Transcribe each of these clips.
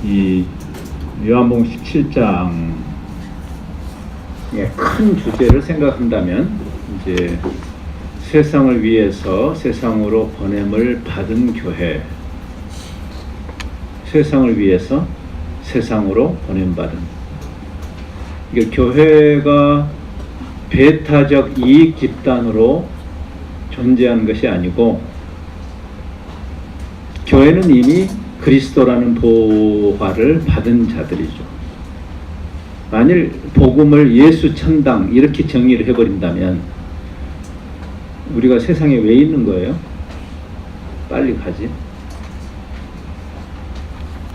이 요한복음 17장의 큰 주제를 생각한다면 이제 세상을 위해서 세상으로 보냄을 받은 교회, 세상을 위해서 세상으로 보냄받은, 이게 교회가 배타적 이익 집단으로 존재하는 것이 아니고, 교회는 이미 그리스도라는 보화를 받은 자들이죠. 만일 복음을 예수 천당 이렇게 정의를 해버린다면 우리가 세상에 왜 있는 거예요? 빨리 가지.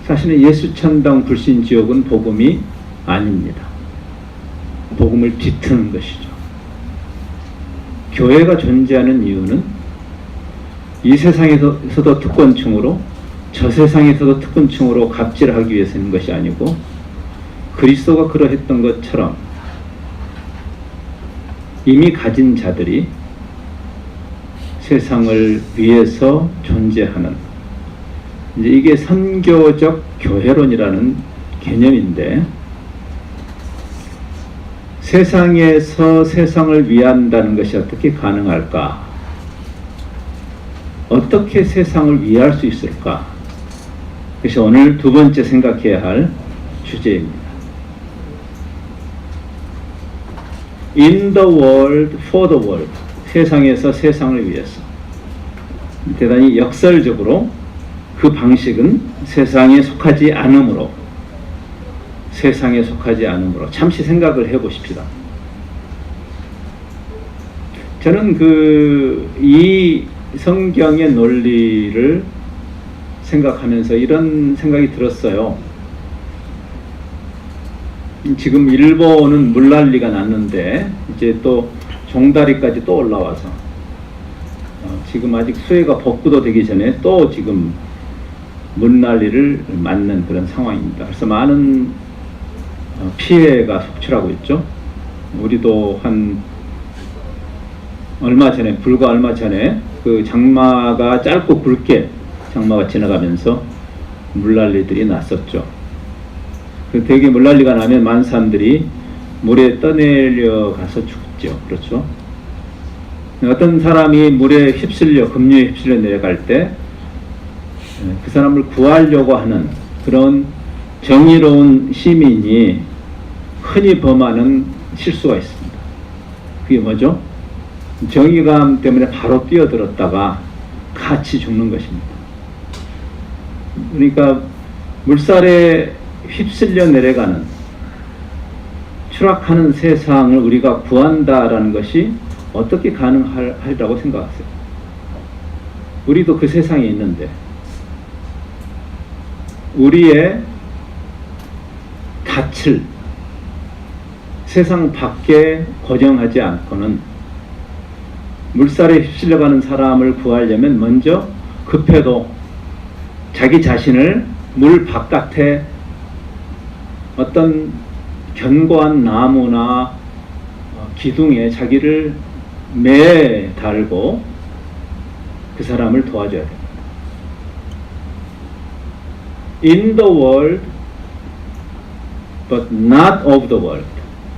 사실은 예수 천당 불신 지옥은 복음이 아닙니다. 복음을 뒤트는 것이죠. 교회가 존재하는 이유는 이 세상에서도 특권층으로 저 세상에서도 특권층으로 갑질하기 위해서 있는 것이 아니고, 그리스도가 그러했던 것처럼 이미 가진 자들이 세상을 위해서 존재하는, 이제 이게 선교적 교회론이라는 개념인데, 세상에서 세상을 위한다는 것이 어떻게 가능할까? 어떻게 세상을 위할 수 있을까? 그래서 오늘 두 번째 생각해야 할 주제입니다. In the world, for the world. 세상에서 세상을 위해서. 대단히 역설적으로 그 방식은 세상에 속하지 않으므로, 세상에 속하지 않으므로 잠시 생각을 해보십시다. 저는 이 성경의 논리를 생각하면서 이런 생각이 들었어요. 지금 일본은 물난리가 났는데 이제 또 종다리까지 또 올라와서 지금 아직 수해가 복구도 되기 전에 또 지금 물난리를 맞는 그런 상황입니다. 그래서 많은 피해가 속출하고 있죠. 우리도 불과 얼마 전에 그 장마가 짧고 굵게 장마가 지나가면서 물난리들이 났었죠. 되게 물난리가 나면 많은 사람들이 물에 떠내려 가서 죽죠. 그렇죠. 어떤 사람이 물에 급류에 휩쓸려 내려갈 때 그 사람을 구하려고 하는 그런 정의로운 시민이 흔히 범하는 실수가 있습니다. 그게 뭐죠? 정의감 때문에 바로 뛰어들었다가 같이 죽는 것입니다. 그러니까 물살에 휩쓸려 내려가는, 추락하는 세상을 우리가 구한다라는 것이 어떻게 가능하리라고 생각하세요? 우리도 그 세상에 있는데, 우리의 닻을 세상 밖에 고정하지 않고는 물살에 휩쓸려가는 사람을 구하려면 먼저 급해도 자기 자신을 물 바깥에 어떤 견고한 나무나 기둥에 자기를 매달고 그 사람을 도와줘야 됩니다. In the world, but not of the world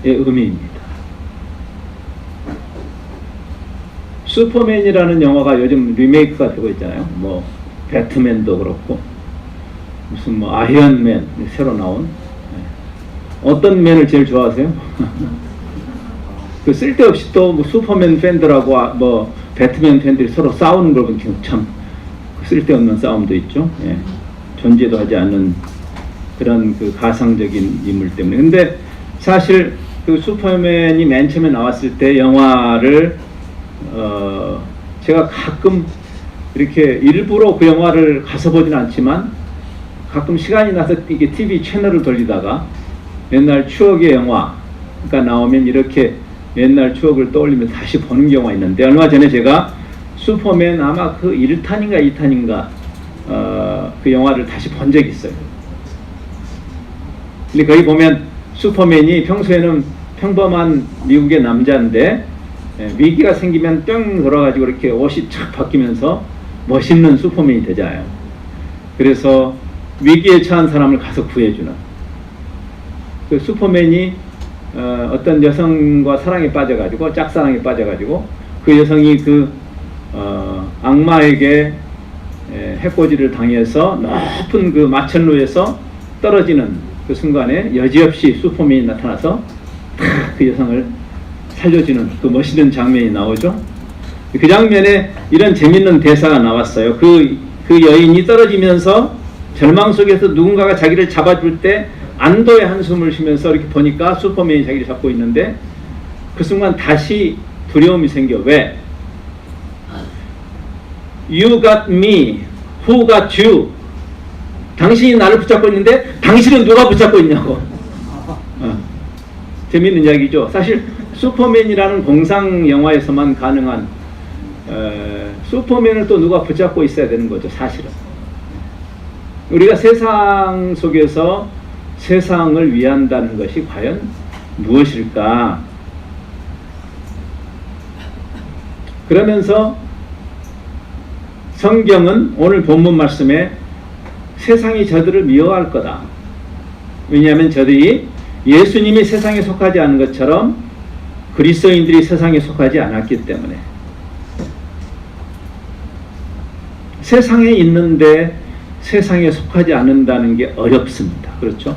의 의미입니다. 슈퍼맨이라는 영화가 요즘 리메이크가 되고 있잖아요. 뭐 배트맨도 그렇고 무슨 아이언맨 새로 나온. 어떤 맨을 제일 좋아하세요? 그 쓸데없이 또 뭐 슈퍼맨 팬들하고 뭐 배트맨 팬들이 서로 싸우는 걸 보면 참 쓸데없는 싸움도 있죠. 예. 존재도 하지 않는 그런 그 가상적인 인물 때문에. 근데 사실 그 슈퍼맨이 맨 처음에 나왔을 때 영화를 제가 가끔 이렇게 일부러 그 영화를 가서 보진 않지만 가끔 시간이 나서 이게 TV 채널을 돌리다가 옛날 추억의 영화가 나오면 이렇게 옛날 추억을 떠올리면서 다시 보는 경우가 있는데, 얼마 전에 제가 슈퍼맨 아마 그 1탄인가 2탄인가 그 영화를 다시 본 적이 있어요. 근데 거기 보면 슈퍼맨이 평소에는 평범한 미국의 남자인데 위기가 생기면 뿅 돌아가지고 이렇게 옷이 착 바뀌면서 멋있는 슈퍼맨이 되잖아요. 그래서 위기에 처한 사람을 가서 구해주는 그 슈퍼맨이 어떤 여성과 사랑에 빠져가지고 짝사랑에 빠져가지고 그 여성이 그 악마에게 해코지를 당해서 높은 그 마천루에서 떨어지는 그 순간에 여지없이 슈퍼맨이 나타나서 그 여성을 살려주는 그 멋있는 장면이 나오죠. 그 장면에 이런 재밌는 대사가 나왔어요. 그 여인이 떨어지면서 절망 속에서 누군가가 자기를 잡아줄 때 안도의 한숨을 쉬면서 이렇게 보니까 슈퍼맨이 자기를 잡고 있는데 그 순간 다시 두려움이 생겨. 왜? You got me, who got you? 당신이 나를 붙잡고 있는데 당신은 누가 붙잡고 있냐고. 재밌는 이야기죠. 사실 슈퍼맨이라는 공상 영화에서만 가능한 슈퍼맨을 또 누가 붙잡고 있어야 되는 거죠. 사실은 우리가 세상 속에서 세상을 위한다는 것이 과연 무엇일까? 그러면서 성경은 오늘 본문 말씀에 세상이 저들을 미워할 거다. 왜냐하면 저들이 예수님이 세상에 속하지 않은 것처럼 그리스도인들이 세상에 속하지 않았기 때문에. 세상에 있는데 세상에 속하지 않는다는 게 어렵습니다. 그렇죠?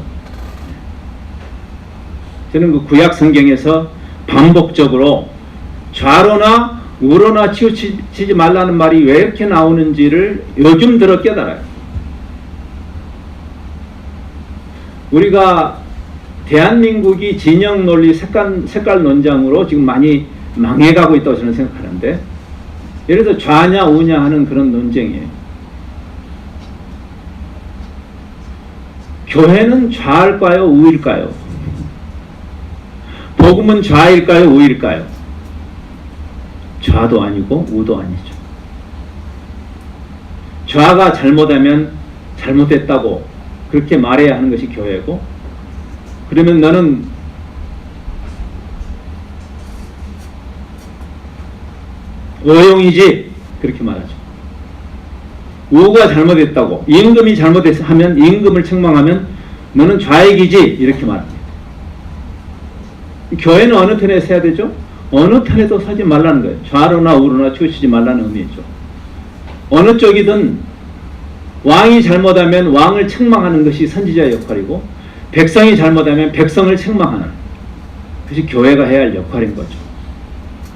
저는 그 구약 성경에서 반복적으로 좌로나 우로나 치우치지 말라는 말이 왜 이렇게 나오는지를 요즘 들어 깨달아요. 우리가 대한민국이 진영 논리 색깔 논장으로 지금 많이 망해가고 있다고 저는 생각하는데, 예를 들어 좌냐 우냐 하는 그런 논쟁이에요. 교회는 좌일까요 우일까요? 복음은 좌일까요 우일까요? 좌도 아니고 우도 아니죠. 좌가 잘못하면 잘못됐다고 그렇게 말해야 하는 것이 교회고, 그러면 너는 오용이지 그렇게 말하죠. 우가 잘못했다고, 임금이 잘못하면 임금을 책망하면 너는 좌익이지 이렇게 말합니다. 교회는 어느 편에 서야 되죠? 어느 편에도 서지 말라는 거예요. 좌로나 우로나 치우치지 말라는 의미죠. 어느 쪽이든 왕이 잘못하면 왕을 책망하는 것이 선지자의 역할이고, 백성이 잘못하면 백성을 책망하는 것이 교회가 해야 할 역할인 거죠.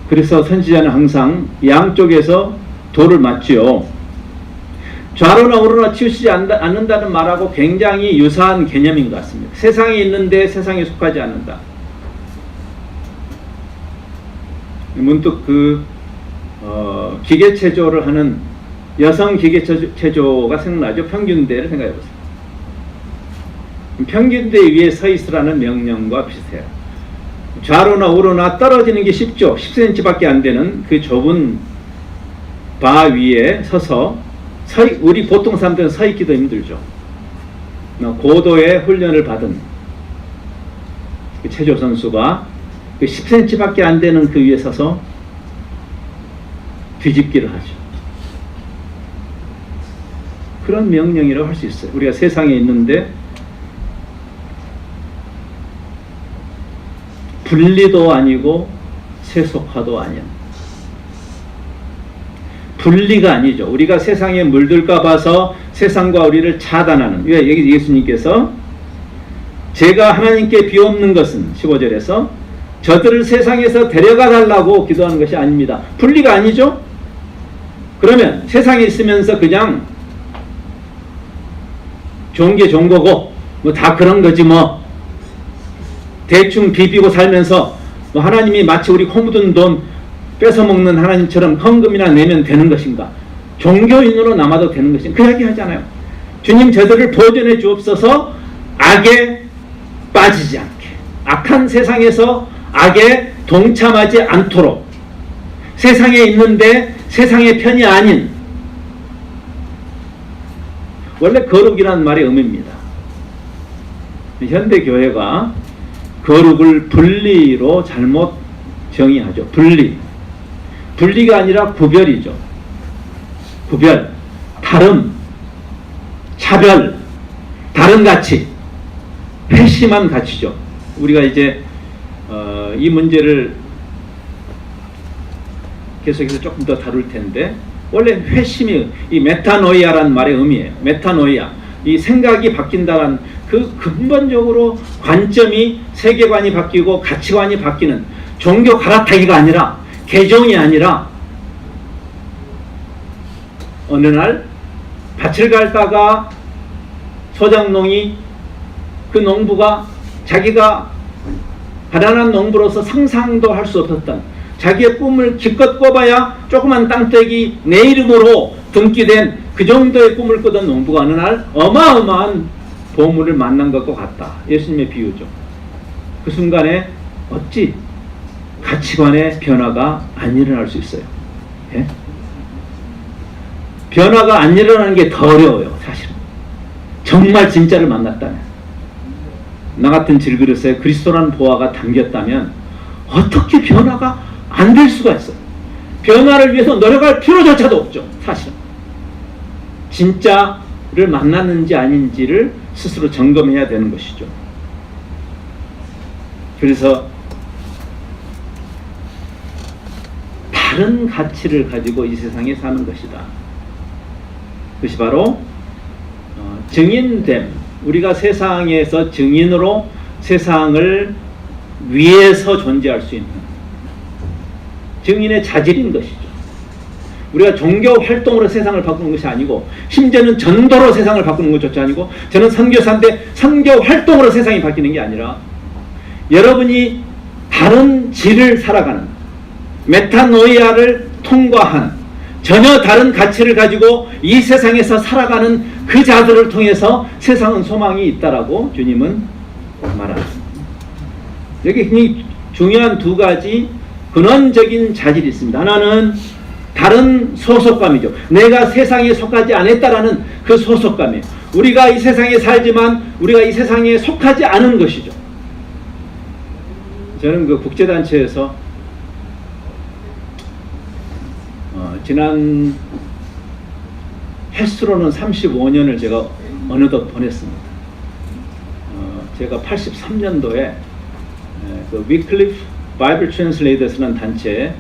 그래서 선지자는 항상 양쪽에서 도를 맞지요. 좌로나 우로나 치우치지 않는다는 말하고 굉장히 유사한 개념인 것 같습니다. 세상에 있는데 세상에 속하지 않는다. 문득 기계체조를 하는 여성 기계체조가 생각나죠. 평균대를 생각해보세요. 평균대 위에 서 있으라는 명령과 비슷해요. 좌로나 우로나 떨어지는 게 쉽죠. 10cm밖에 안 되는 그 좁은 바 위에 서서 우리 보통 사람들은 서 있기도 힘들죠. 고도의 훈련을 받은 그 체조 선수가 그 10cm밖에 안 되는 그 위에 서서 뒤집기를 하죠. 그런 명령이라고 할 수 있어요. 우리가 세상에 있는데 분리도 아니고 세속화도 아니야. 분리가 아니죠. 우리가 세상에 물들까 봐서 세상과 우리를 차단하는. 왜? 여기 예수님께서 제가 하나님께 비옵는 것은 15절에서 저들을 세상에서 데려가 달라고 기도하는 것이 아닙니다. 분리가 아니죠? 그러면 세상에 있으면서 그냥 좋은 게 좋은 거고 뭐 다 그런 거지 뭐 대충 비비고 살면서 뭐 하나님이 마치 우리 코 묻은 돈 뺏어먹는 하나님처럼 헌금이나 내면 되는 것인가? 종교인으로 남아도 되는 것인가? 그 이야기 하잖아요. 주님 저들을 보존해 주옵소서. 악에 빠지지 않게, 악한 세상에서 악에 동참하지 않도록, 세상에 있는데 세상의 편이 아닌, 원래 거룩이라는 말의 의미입니다. 현대교회가 거룩을 분리로 잘못 정의하죠. 분리가 아니라 구별이죠. 구별, 다름, 차별, 다른 가치, 회심한 가치죠. 우리가 이제 이 문제를 계속해서 조금 더 다룰 텐데, 원래 회심이 이 메타노이아라는 말의 의미예요. 메타노이아, 이 생각이 바뀐다는 그 근본적으로 관점이, 세계관이 바뀌고 가치관이 바뀌는, 종교 갈아타기가 아니라, 개종이 아니라, 어느 날 밭을 갈다가 소작농이, 그 농부가 자기가 가난한 농부로서 상상도 할 수 없었던 자기의 꿈을 기껏 꿔봐야 조그만 땅떼기 내 이름으로 등기된 그 정도의 꿈을 꾸던 농부가 어느 날 어마어마한 보물을 만난 것과 같다. 예수님의 비유죠. 그 순간에 어찌 가치관의 변화가 안 일어날 수 있어요? 예? 변화가 안 일어나는 게 더 어려워요, 사실은. 정말 진짜를 만났다면, 나 같은 질그릇에 그리스도라는 보화가 담겼다면 어떻게 변화가 안 될 수가 있어요? 변화를 위해서 노력할 필요조차도 없죠, 사실은. 진짜를 만났는지 아닌지를 스스로 점검해야 되는 것이죠. 그래서 다른 가치를 가지고 이 세상에 사는 것이다. 그것이 바로 증인됨, 우리가 세상에서 증인으로 세상을 위해서 존재할 수 있는 증인의 자질인 것이죠. 우리가 종교 활동으로 세상을 바꾸는 것이 아니고, 심지어는 전도로 세상을 바꾸는 것조차 아니고, 저는 선교사인데 선교 활동으로 세상이 바뀌는 게 아니라, 여러분이 다른 질을 살아가는, 메타노이아를 통과한 전혀 다른 가치를 가지고 이 세상에서 살아가는 그 자들을 통해서 세상은 소망이 있다라고 주님은 말합니다. 여기 굉장히 중요한 두 가지 근원적인 자질이 있습니다. 하나는 다른 소속감이죠. 내가 세상에 속하지 않았다라는 그 소속감이에요. 우리가 이 세상에 살지만 우리가 이 세상에 속하지 않은 것이죠. 저는 그 국제단체에서 지난 횟수로는 35년을 제가 어느덧 보냈습니다. 제가 83년도에 그 위클리프 바이블 트랜슬레이터스라는 단체의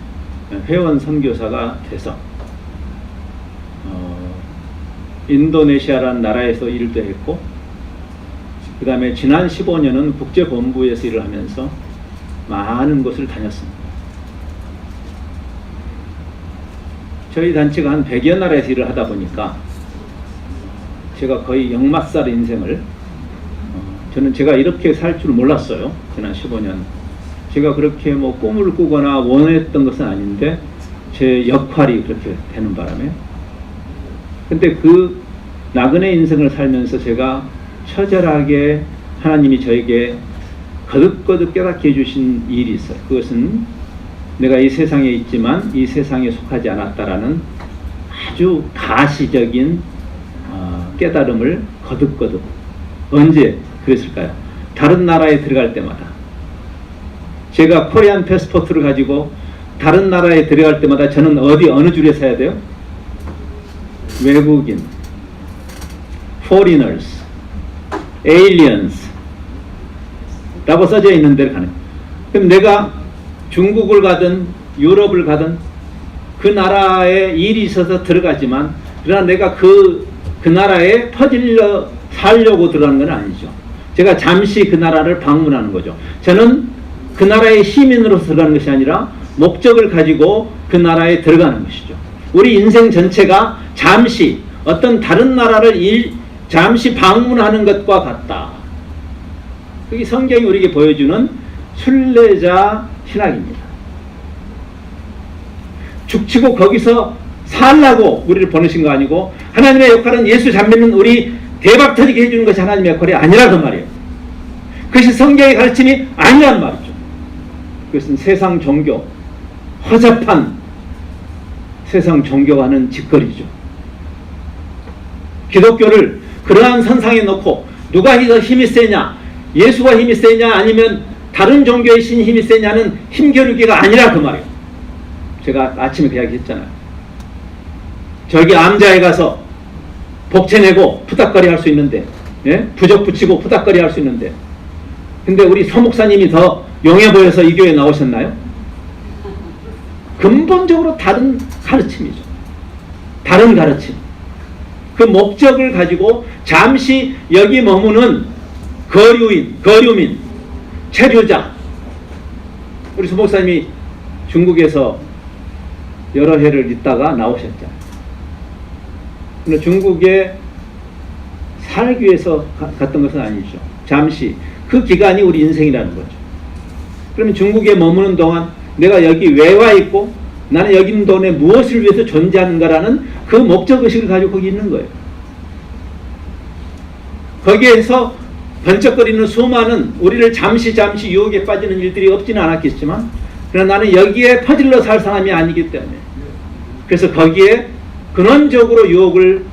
회원 선교사가 돼서 인도네시아라는 나라에서 일도 했고, 그 다음에 지난 15년은 국제본부에서 일을 하면서 많은 곳을 다녔습니다. 저희 단체가 한 100여 나라에서 일을 하다 보니까 제가 거의 역마살 인생을, 저는 제가 이렇게 살 줄 몰랐어요. 지난 15년 제가 그렇게 뭐 꿈을 꾸거나 원했던 것은 아닌데 제 역할이 그렇게 되는 바람에, 근데 그 나그네 인생을 살면서 제가 처절하게 하나님이 저에게 거듭거듭 깨닫게 해주신 일이 있어요. 그것은 내가 이 세상에 있지만 이 세상에 속하지 않았다라는 아주 가시적인 깨달음을 거듭거듭. 언제 그랬을까요? 다른 나라에 들어갈 때마다, 제가 코리안 패스포트를 가지고 다른 나라에 들어갈 때마다 저는 어느 줄에 서야 돼요? 외국인, foreigners, aliens 라고 써져 있는 데를 가는. 그럼 내가 중국을 가든 유럽을 가든 그 나라에 일이 있어서 들어가지만, 그러나 내가 그 나라에 퍼질러 살려고 들어가는 건 아니죠. 제가 잠시 그 나라를 방문하는 거죠. 저는 그 나라의 시민으로서 들어가는 것이 아니라 목적을 가지고 그 나라에 들어가는 것이죠. 우리 인생 전체가 잠시 어떤 다른 나라를 잠시 방문하는 것과 같다. 그게 성경이 우리에게 보여주는 순례자 신학입니다. 죽치고 거기서 살라고 우리를 보내신 거 아니고, 하나님의 역할은 예수 잘 믿는 우리 대박 터지게 해주는 것이 하나님의 역할이 아니라 그 말이에요. 그것이 성경의 가르침이 아니란 말이죠. 그것은 세상 종교, 허접한 세상 종교와는 직거리죠. 기독교를 그러한 선상에 놓고 누가 더 힘이 세냐, 예수가 힘이 세냐 아니면 다른 종교의 신이 힘이 세냐는 힘겨루기가 아니라 그 말이에요. 제가 아침에 그 이야기 했잖아요. 저기 암자에 가서 복채 내고 푸닥거리 할 수 있는데 예? 부적 붙이고 푸닥거리 할 수 있는데. 근데 우리 서 목사님이 더 용해 보여서 이 교회에 나오셨나요? 근본적으로 다른 가르침이죠. 다른 가르침. 그 목적을 가지고 잠시 여기 머무는 거류민, 체류자. 우리 서 목사님이 중국에서 여러 해를 있다가 나오셨잖아요. 근데 중국에 살기 위해서 갔던 것은 아니죠. 잠시. 그 기간이 우리 인생이라는 거죠. 그러면 중국에 머무는 동안 내가 여기 왜 와 있고 나는 여기 있는 동안에 무엇을 위해서 존재하는가라는 그 목적의식을 가지고 거기 있는 거예요. 거기에서 번쩍거리는 수많은 우리를 잠시 유혹에 빠지는 일들이 없지는 않았겠지만 그러나 나는 여기에 퍼질러 살 사람이 아니기 때문에 그래서 거기에 근원적으로 유혹을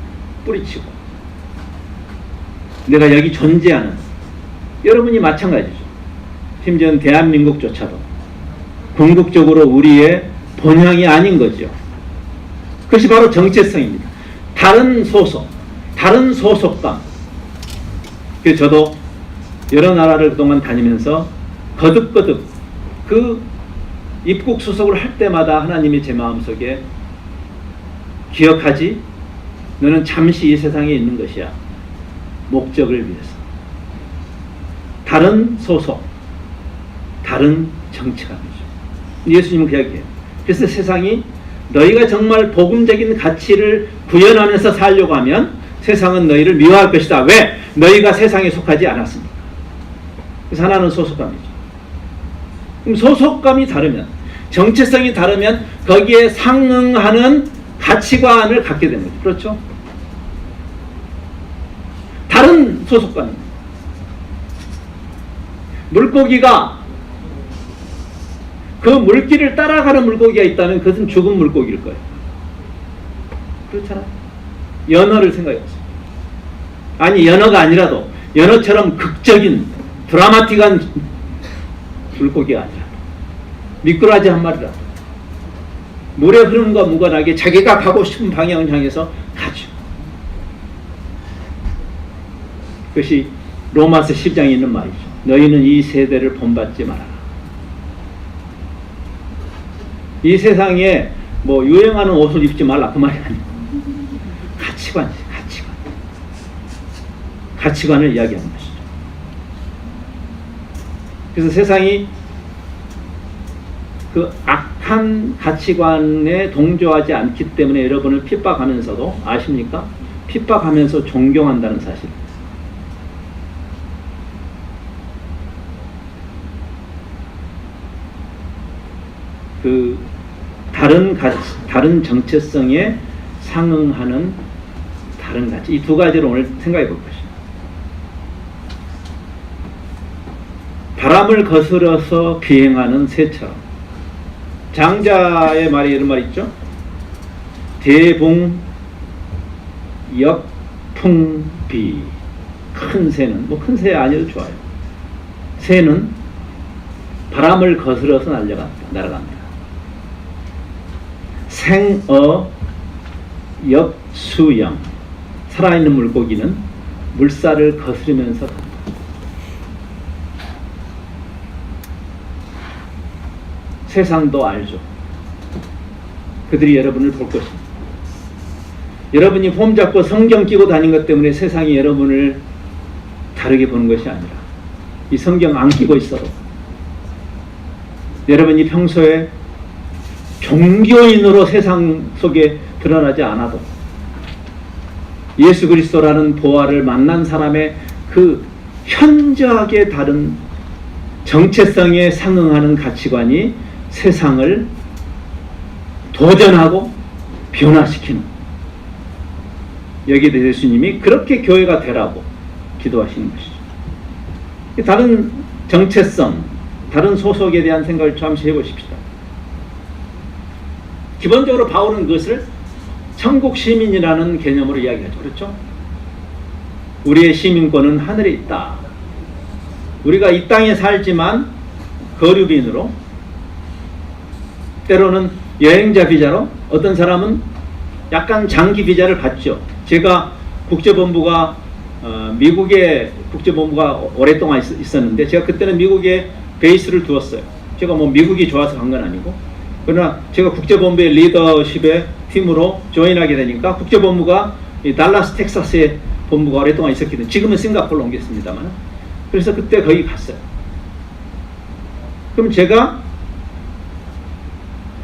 뿌리치고 내가 여기 존재하는 여러분이 마찬가지죠. 심지어 대한민국조차도 궁극적으로 우리의 본향이 아닌 거죠. 그것이 바로 정체성입니다. 다른 소속, 다른 소속감. 그래서 저도 여러 나라를 그동안 다니면서 거듭 그 입국 수속을 할 때마다 하나님이 제 마음속에 기억하지? 너는 잠시 이 세상에 있는 것이야. 목적을 위해서. 다른 소속, 다른 정체감이죠. 예수님은 그 이야기해요. 그래서 세상이 너희가 정말 복음적인 가치를 구현하면서 살려고 하면 세상은 너희를 미워할 것이다. 왜? 너희가 세상에 속하지 않았으니까. 그래서 하나는 소속감이죠. 그럼 소속감이 다르면, 정체성이 다르면 거기에 상응하는 가치관을 갖게 됩니다. 그렇죠? 다른 소속감입니다. 물고기가 그 물길을 따라가는 물고기가 있다면 그것은 죽은 물고기일 거예요. 그렇잖아요. 연어를 생각해보세요. 아니 연어가 아니라도 연어처럼 극적인 드라마틱한 물고기가 아니라 미꾸라지 한 마리라도 물에 흐르는 것과 무관하게 자기가 가고 싶은 방향을 향해서 가죠. 그것이 로마서 10장에 있는 말이죠. 너희는 이 세대를 본받지 말아라. 이 세상에 뭐 유행하는 옷을 입지 말라 그 말이 아니고 가치관이지. 가치관을 이야기하는 것이죠. 그래서 세상이 그 악한 가치관에 동조하지 않기 때문에 여러분을 핍박하면서도 아십니까? 핍박하면서 존경한다는 사실. 그 다른 정체성에 상응하는 다른 가치. 이 두 가지를 오늘 생각해 볼 것입니다. 바람을 거스러서 비행하는 새처럼. 장자의 말이 이런 말 있죠. 대붕 역풍비. 큰 새는 뭐 큰 새 아니어도 좋아요. 새는 바람을 거스러서 날아갑니다. 생어 역수영. 살아있는 물고기는 물살을 거스르면서 간다. 세상도 알죠. 그들이 여러분을 볼 것입니다. 여러분이 폼 잡고 성경 끼고 다닌 것 때문에 세상이 여러분을 다르게 보는 것이 아니라 이 성경 안 끼고 있어도 여러분이 평소에 종교인으로 세상 속에 드러나지 않아도 예수 그리스도라는 보화를 만난 사람의 그 현저하게 다른 정체성에 상응하는 가치관이 세상을 도전하고 변화시키는, 여기에 대해서 예수님이 그렇게 교회가 되라고 기도하시는 것이죠. 다른 정체성, 다른 소속에 대한 생각을 잠시 해보십시다. 기본적으로 바울은 그것을 천국 시민이라는 개념으로 이야기하죠. 그렇죠? 우리의 시민권은 하늘에 있다. 우리가 이 땅에 살지만 거류민으로, 때로는 여행자 비자로, 어떤 사람은 약간 장기 비자를 받죠. 제가 국제본부가 미국의 국제본부가 오랫동안 있었는데 제가 그때는 미국에 베이스를 두었어요. 제가 뭐 미국이 좋아서 간 건 아니고, 그러나 제가 국제본부의 리더십의 팀으로 조인하게 되니까 국제본부가 이 달라스 텍사스의 본부가 오랫동안 있었기 때문에 지금은 싱가포르로 옮겼습니다만, 그래서 그때 거기 갔어요. 그럼 제가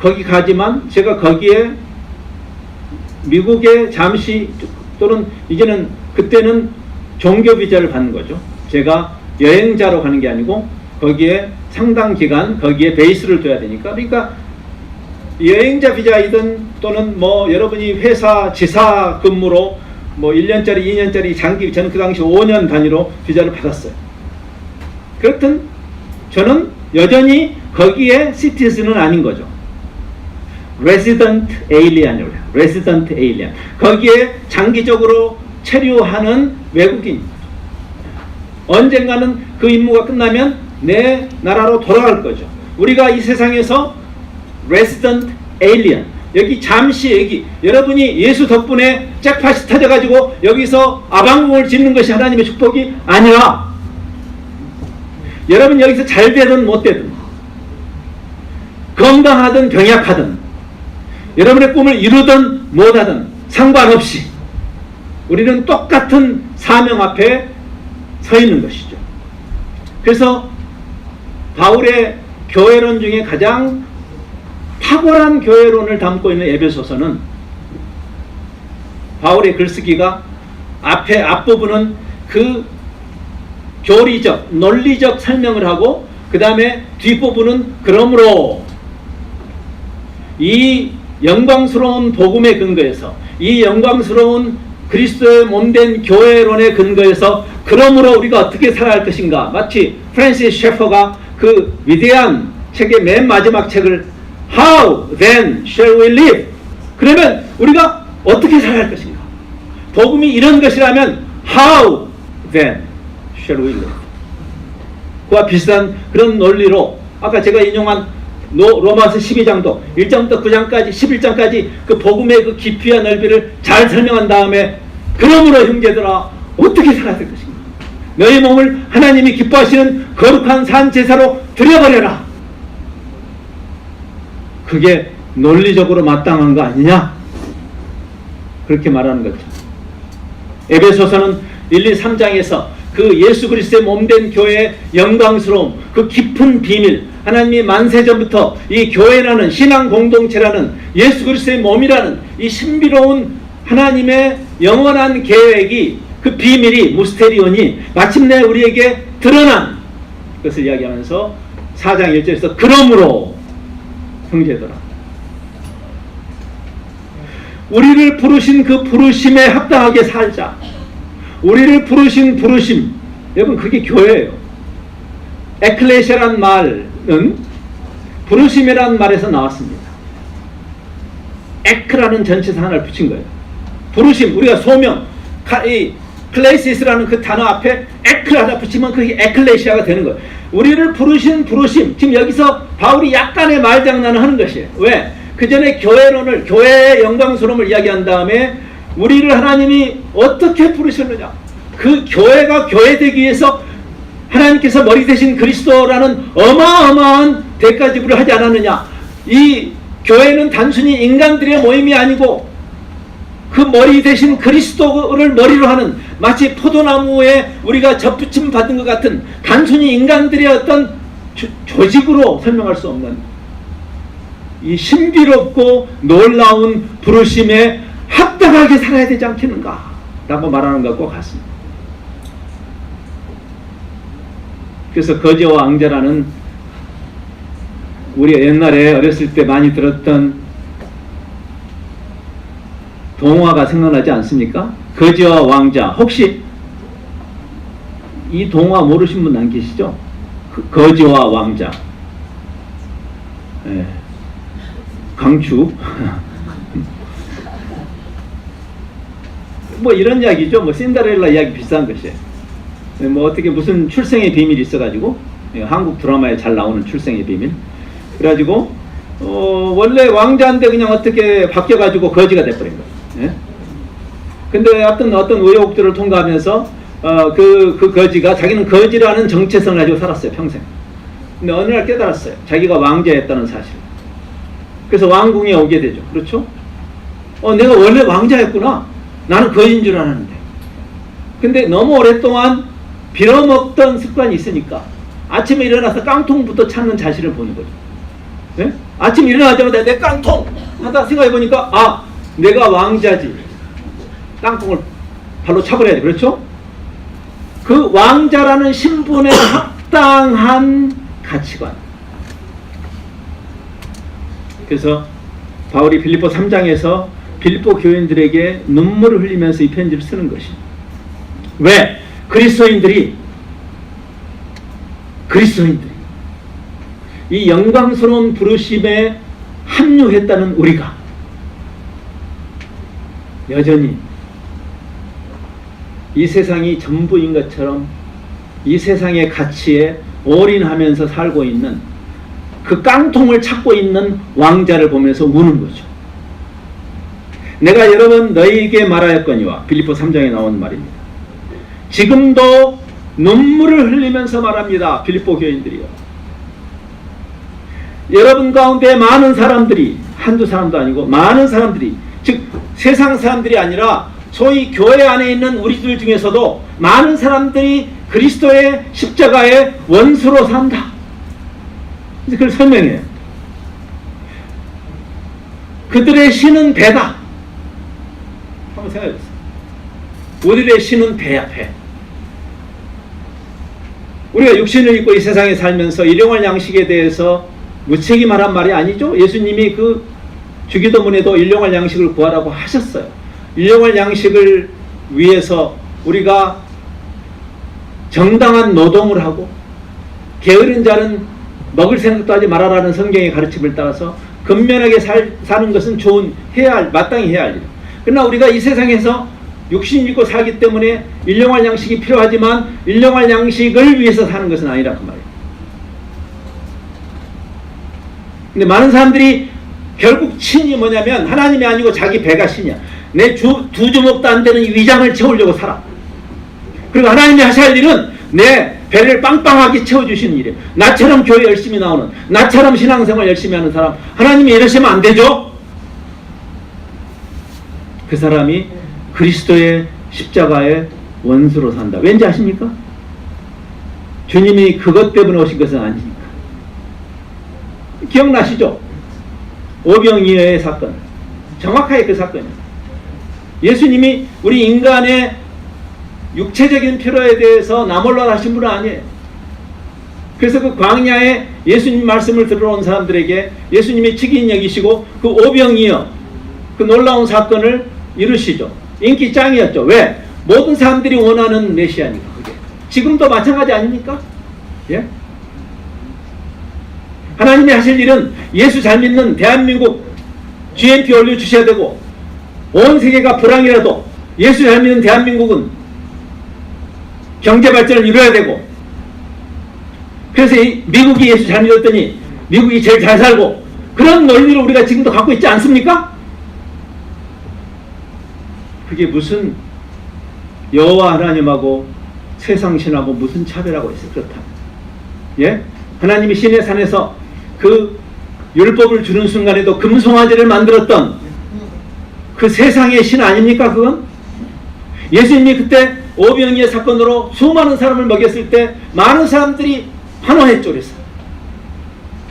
거기 가지만 제가 거기에 미국에 잠시 또는 이제는 그때는 종교 비자를 받는 거죠. 제가 여행자로 가는 게 아니고 거기에 상당 기간 거기에 베이스를 둬야 되니까, 그러니까 여행자 비자이든 또는 뭐 여러분이 회사 지사 근무로 뭐 1년짜리 2년짜리 장기, 저는 그 당시 5년 단위로 비자를 받았어요. 그렇든 저는 여전히 거기에 시티즌은 아닌 거죠. 레지던트 에일리언이라고 해요. 레지던트 에일리언. 거기에 장기적으로 체류하는 외국인. 언젠가는 그 임무가 끝나면 내 나라로 돌아갈 거죠. 우리가 이 세상에서 레지던트 에일리언, 여기 잠시 여기 여러분이 예수 덕분에 잭팟이 터져가지고 여기서 아방궁을 짓는 것이 하나님의 축복이 아니라, 여러분 여기서 잘 되든 못 되든, 건강하든 병약하든, 여러분의 꿈을 이루든 못하든 상관없이 우리는 똑같은 사명 앞에 서 있는 것이죠. 그래서 바울의 교회론 중에 가장 탁월한 교회론을 담고 있는 에베소서는 바울의 글쓰기가 앞부분은 그 교리적, 논리적 설명을 하고, 그 다음에 뒷부분은 그러므로 이 영광스러운 복음의 근거에서, 이 영광스러운 그리스도의 몸된 교회론의 근거에서 그러므로 우리가 어떻게 살아야 할 것인가, 마치 프랜시스 셰퍼가 그 위대한 책의 맨 마지막 책을 How then shall we live? 그러면 우리가 어떻게 살아야 할 것인가? 복음이 이런 것이라면 How then shall we live? 그와 비슷한 그런 논리로 아까 제가 인용한 로마서 12장도 1장부터 9장까지 11장까지 그 복음의 그 깊이와 넓이를 잘 설명한 다음에, 그러므로 형제들아 어떻게 살아야 될 것인가? 너희 몸을 하나님이 기뻐하시는 거룩한 산 제사로 드려버려라. 그게 논리적으로 마땅한 거 아니냐? 그렇게 말하는 거죠. 에베소서는 1, 2, 3장에서 그 예수 그리스도의 몸된 교회의 영광스러움, 그 깊은 비밀, 하나님이 만세전부터 이 교회라는 신앙 공동체라는 예수 그리스도의 몸이라는 이 신비로운 하나님의 영원한 계획이, 그 비밀이, 무스테리온이 마침내 우리에게 드러난 것을 이야기하면서 4장 1절에서 그러므로 형제들아, 우리를 부르신 그 부르심에 합당하게 살자. 우리를 부르신 부르심, 여러분 그게 교회예요. 에클레시아란 말은 부르심이라는 말에서 나왔습니다. 에크라는 전치사 하나를 붙인 거예요. 부르심, 우리가 소명, 이 클레이시스라는 그 단어 앞에 에크를 하나 붙이면 그게 에클레시아가 되는 거예요. 우리를 부르신 부르심, 지금 여기서 바울이 약간의 말장난을 하는 것이에요. 왜? 그 전에 교회론을, 교회의 영광스러움을 이야기한 다음에 우리를 하나님이 어떻게 부르셨느냐, 그 교회가 교회되기 위해서 하나님께서 머리 대신 그리스도라는 어마어마한 대가 지불을 하지 않았느냐. 이 교회는 단순히 인간들의 모임이 아니고 그 머리 대신 그리스도를 머리로 하는, 마치 포도나무에 우리가 접붙임 받은 것 같은 단순히 인간들의 어떤 조직으로 설명할 수 없는 이 신비롭고 놀라운 부르심에 합당하게 살아야 되지 않겠는가 라고 말하는 것과 같습니다. 그래서 거지와 왕자라는 우리가 옛날에 어렸을 때 많이 들었던 동화가 생각나지 않습니까? 거지와 왕자. 혹시 이 동화 모르신 분 안 계시죠? 거지와 왕자. 네. 강추. 뭐 이런 이야기죠. 뭐 신데렐라 이야기 비슷한 것이에요. 뭐 어떻게 무슨 출생의 비밀이 있어가지고, 한국 드라마에 잘 나오는 출생의 비밀. 그래가지고 원래 왕자인데 그냥 어떻게 바뀌어가지고 거지가 돼버린 거예요. 예? 근데 어떤 의혹들을 통과하면서 그 거지가 자기는 거지라는 정체성을 가지고 살았어요, 평생. 근데 어느 날 깨달았어요. 자기가 왕자였다는 사실. 그래서 왕궁에 오게 되죠. 그렇죠? 내가 원래 왕자였구나. 나는 거지인 줄 알았는데. 근데 너무 오랫동안 빌어먹던 습관이 있으니까 아침에 일어나서 깡통부터 찾는 자신을 보는 거죠. 네? 아침에 일어나자마자 내 깡통! 하다 생각해보니까 내가 왕자지. 깡통을 발로 차버려야 돼. 그렇죠? 그 왕자라는 신분에 합당한 가치관. 그래서 바울이 빌립보 3장에서 빌립보 교인들에게 눈물을 흘리면서 이 편지를 쓰는 것입니다. 왜? 그리스도인들이 이 영광스러운 부르심에 합류했다는 우리가 여전히 이 세상이 전부인 것처럼 이 세상의 가치에 올인하면서 살고 있는 그 깡통을 찾고 있는 왕자를 보면서 우는 거죠. 내가 여러 번 너희에게 말하였거니와 빌립보 3장에 나온 말입니다. 지금도 눈물을 흘리면서 말합니다. 빌립보 교인들이요. 여러분 가운데 많은 사람들이, 한두 사람도 아니고 많은 사람들이, 즉 세상 사람들이 아니라 소위 교회 안에 있는 우리들 중에서도 많은 사람들이 그리스도의 십자가의 원수로 산다. 그걸 설명해요. 그들의 신은 배다. 한번 생각해보세요. 우리의 신은 배야, 배. 우리가 육신을 입고 이 세상에 살면서 일용할 양식에 대해서 무책임하란 말이 아니죠. 예수님이 그 주기도문에도 일용할 양식을 구하라고 하셨어요. 일용할 양식을 위해서 우리가 정당한 노동을 하고 게으른 자는 먹을 생각도 하지 말아라는 성경의 가르침을 따라서 근면하게 사는 것은 마땅히 해야 할 일. 그러나 우리가 이 세상에서 육신 입고 살기 때문에 일용할 양식이 필요하지만 일용할 양식을 위해서 사는 것은 아니라 그 말이에요. 근데 많은 사람들이 결국 신이 뭐냐면 하나님이 아니고 자기 배가 신이야. 내 두 주먹도 안 되는 위장을 채우려고 살아. 그리고 하나님이 하셔야 할 일은 내 배를 빵빵하게 채워주시는 일이에요. 나처럼 교회 열심히 나오는, 나처럼 신앙생활 열심히 하는 사람, 하나님이 이러시면 안 되죠? 그 사람이 그리스도의 십자가의 원수로 산다. 왠지 아십니까? 주님이 그것 때문에 오신 것은 아니니까. 기억나시죠? 오병이어의 사건. 정확하게 그 사건이에요. 예수님이 우리 인간의 육체적인 필요에 대해서 나몰라 하신 분은 아니에요. 그래서 그 광야에 예수님 말씀을 들어온 사람들에게 예수님이 직인 여기시고 그 오병이어 그 놀라운 사건을 이루시죠. 인기 짱이었죠. 왜? 모든 사람들이 원하는 메시아니까. 그게 지금도 마찬가지 아닙니까? 예? 하나님이 하실 일은 예수 잘 믿는 대한민국 GNP 올려주셔야 되고, 온 세계가 불황이라도 예수 잘 믿는 대한민국은 경제 발전을 이뤄야 되고, 그래서 미국이 예수 잘 믿었더니 미국이 제일 잘 살고, 그런 논리를 우리가 지금도 갖고 있지 않습니까? 그게 무슨 여호와 하나님하고 세상 신하고 무슨 차별하고 있어요? 그렇다. 예? 하나님이 시내 산에서 그 율법을 주는 순간에도 금송아지를 만들었던 그 세상의 신 아닙니까? 그건? 예수님이 그때 오병이어 사건으로 수많은 사람을 먹였을 때 많은 사람들이 환호했죠. 그래서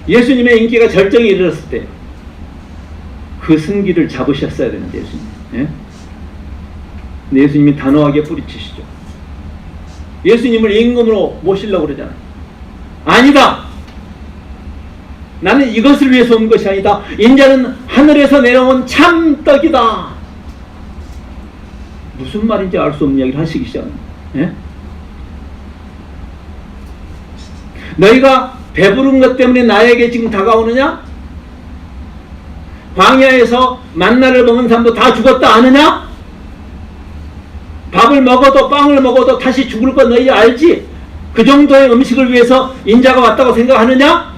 예수님의 인기가 절정에 이르렀을 때 그 승기를 잡으셨어야 되는데 예수님. 예? 근데 예수님이 단호하게 뿌리치시죠. 예수님을 임금으로 모시려고 그러잖아요. 아니다. 나는 이것을 위해서 온 것이 아니다. 인자는 하늘에서 내려온 참떡이다. 무슨 말인지 알 수 없는 이야기를 하시기 시작합니다. 예? 너희가 배부른 것 때문에 나에게 지금 다가오느냐? 광야에서 만나를 먹은 사람도 다 죽었다 아느냐? 밥을 먹어도 빵을 먹어도 다시 죽을 거 너희 알지? 그 정도의 음식을 위해서 인자가 왔다고 생각하느냐?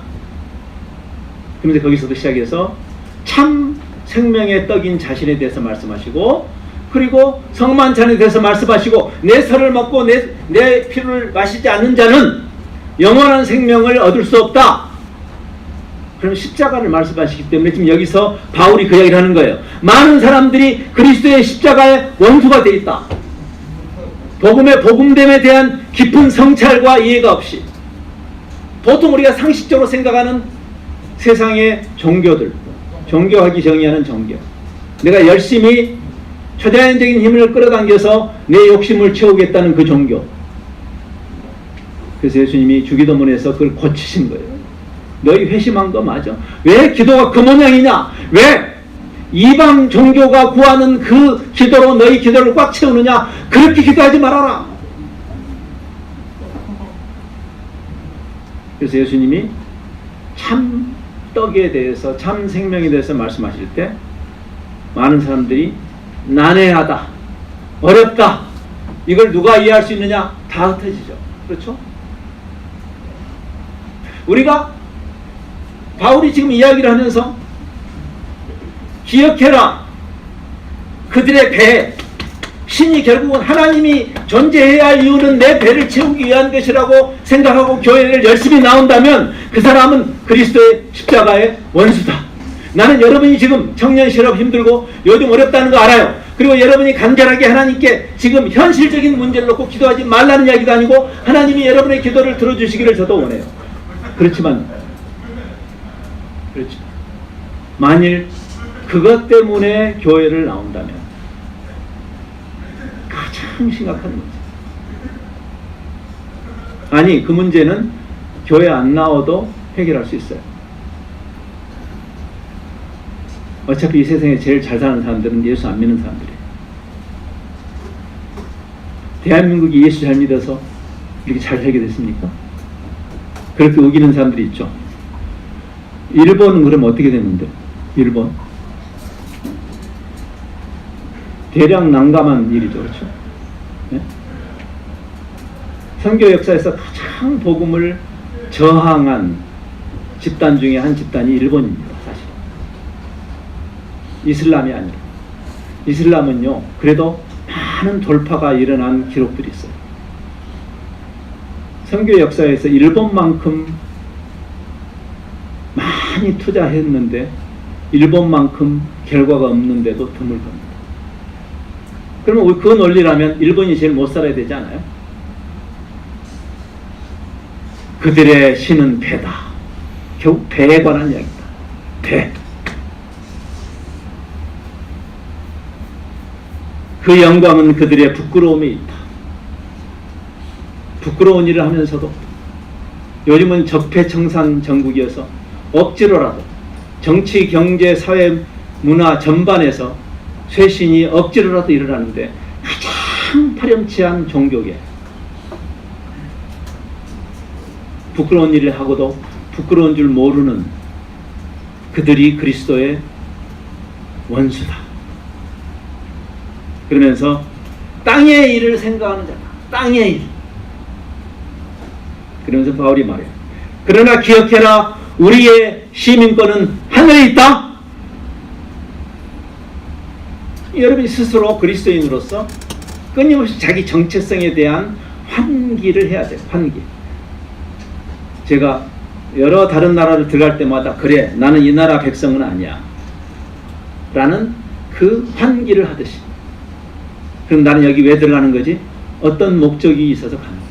그런데 거기서도 시작해서 참 생명의 떡인 자신에 대해서 말씀하시고, 그리고 성만찬에 대해서 말씀하시고 내 살을 먹고 내 피를 마시지 않는 자는 영원한 생명을 얻을 수 없다. 그럼 십자가를 말씀하시기 때문에 지금 여기서 바울이 그 이야기를 하는 거예요. 많은 사람들이 그리스도의 십자가의 원수가 되어 있다. 복음됨에 대한 깊은 성찰과 이해가 없이 보통 우리가 상식적으로 생각하는 세상의 종교들, 종교학이 정의하는 종교, 내가 열심히 초자연적인 힘을 끌어당겨서 내 욕심을 채우겠다는 그 종교. 그래서 예수님이 주기도문에서 그걸 고치신 거예요. 너희 회심한 거 맞아? 왜 기도가 그 모양이냐? 왜 이방 종교가 구하는 그 기도로 너희 기도를 꽉 채우느냐? 그렇게 기도하지 말아라. 그래서 예수님이 참 떡에 대해서, 참 생명에 대해서 말씀하실 때 많은 사람들이 난해하다, 어렵다, 이걸 누가 이해할 수 있느냐? 다 흩어지죠. 그렇죠? 우리가 바울이 지금 이야기를 하면서 기억해라, 그들의 배, 신이 결국은 하나님이 존재해야 할 이유는 내 배를 채우기 위한 것이라고 생각하고 교회를 열심히 나온다면 그 사람은 그리스도의 십자가의 원수다. 나는 여러분이 지금 청년 실업 힘들고 요즘 어렵다는 거 알아요. 그리고 여러분이 간절하게 하나님께 지금 현실적인 문제를 놓고 기도하지 말라는 이야기도 아니고 하나님이 여러분의 기도를 들어주시기를 저도 원해요. 그렇지만 만일 그것 때문에 교회를 나온다면 가장 심각한 문제. 아니, 그 문제는 교회 안 나와도 해결할 수 있어요. 어차피 이 세상에 제일 잘 사는 사람들은 예수 안 믿는 사람들이에요. 대한민국이 예수 잘 믿어서 이렇게 잘 살게 됐습니까? 그렇게 우기는 사람들이 있죠. 일본은 그럼 어떻게 됐는데? 일본 대략 난감한 일이죠. 그렇죠? 네? 선교 역사에서 가장 복음을 저항한 집단 중에 한 집단이 일본입니다. 사실 이슬람이 아니라. 이슬람은요, 그래도 많은 돌파가 일어난 기록들이 있어요. 선교 역사에서 일본만큼 많이 투자했는데 일본만큼 결과가 없는데도 드물 겁니다. 그러면 그 논리라면 일본이 제일 못 살아야 되지 않아요? 그들의 신은 배다. 결국 배에 관한 이야기다. 배. 그 영광은 그들의 부끄러움에 있다. 부끄러운 일을 하면서도 요즘은 적폐청산 정국이어서 억지로라도 정치, 경제, 사회, 문화 전반에서 쇄신이 억지로라도 일어나는데 가장 파렴치한 종교계, 부끄러운 일을 하고도 부끄러운 줄 모르는 그들이 그리스도의 원수다. 그러면서 땅의 일을 생각하는 자다. 땅의 일. 그러면서 바울이 말해요. 그러나 기억해라, 우리의 시민권은 하늘에 있다. 여러분이 스스로 그리스도인으로서 끊임없이 자기 정체성에 대한 환기를 해야 돼요. 환기. 제가 여러 다른 나라를 들어갈 때마다 그래, 나는 이 나라 백성은 아니야 라는 그 환기를 하듯이, 그럼 나는 여기 왜 들어가는 거지? 어떤 목적이 있어서 가는 거죠.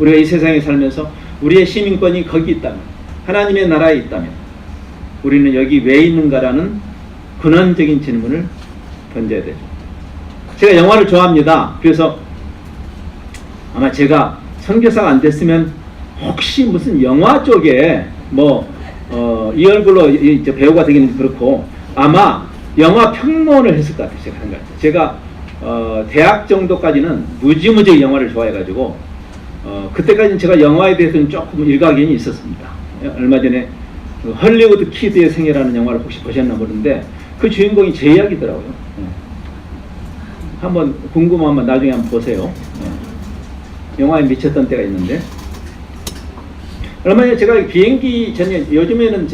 우리가 이 세상에 살면서 우리의 시민권이 거기 있다면, 하나님의 나라에 있다면 우리는 여기 왜 있는가라는 근원적인 질문을 던져야 되죠. 제가 영화를 좋아합니다. 그래서 아마 제가 선교사가 안 됐으면 혹시 무슨 영화 쪽에 이 얼굴로 이제 배우가 되기는 그렇고 아마 영화 평론을 했을 것 같아요. 제가 하는 것 같아요. 제가 대학 정도까지는 무지무지 영화를 좋아해가지고 그때까지는 제가 영화에 대해서는 조금 일가견이 있었습니다. 얼마 전에 헐리우드 키드의 생애라는 영화를 혹시 보셨나 모르는데 그 주인공이 제 이야기더라고요. 한번 궁금하면 나중에 한번 보세요. 영화에 미쳤던 때가 있는데, 얼마 전에 제가 비행기 전에, 요즘에는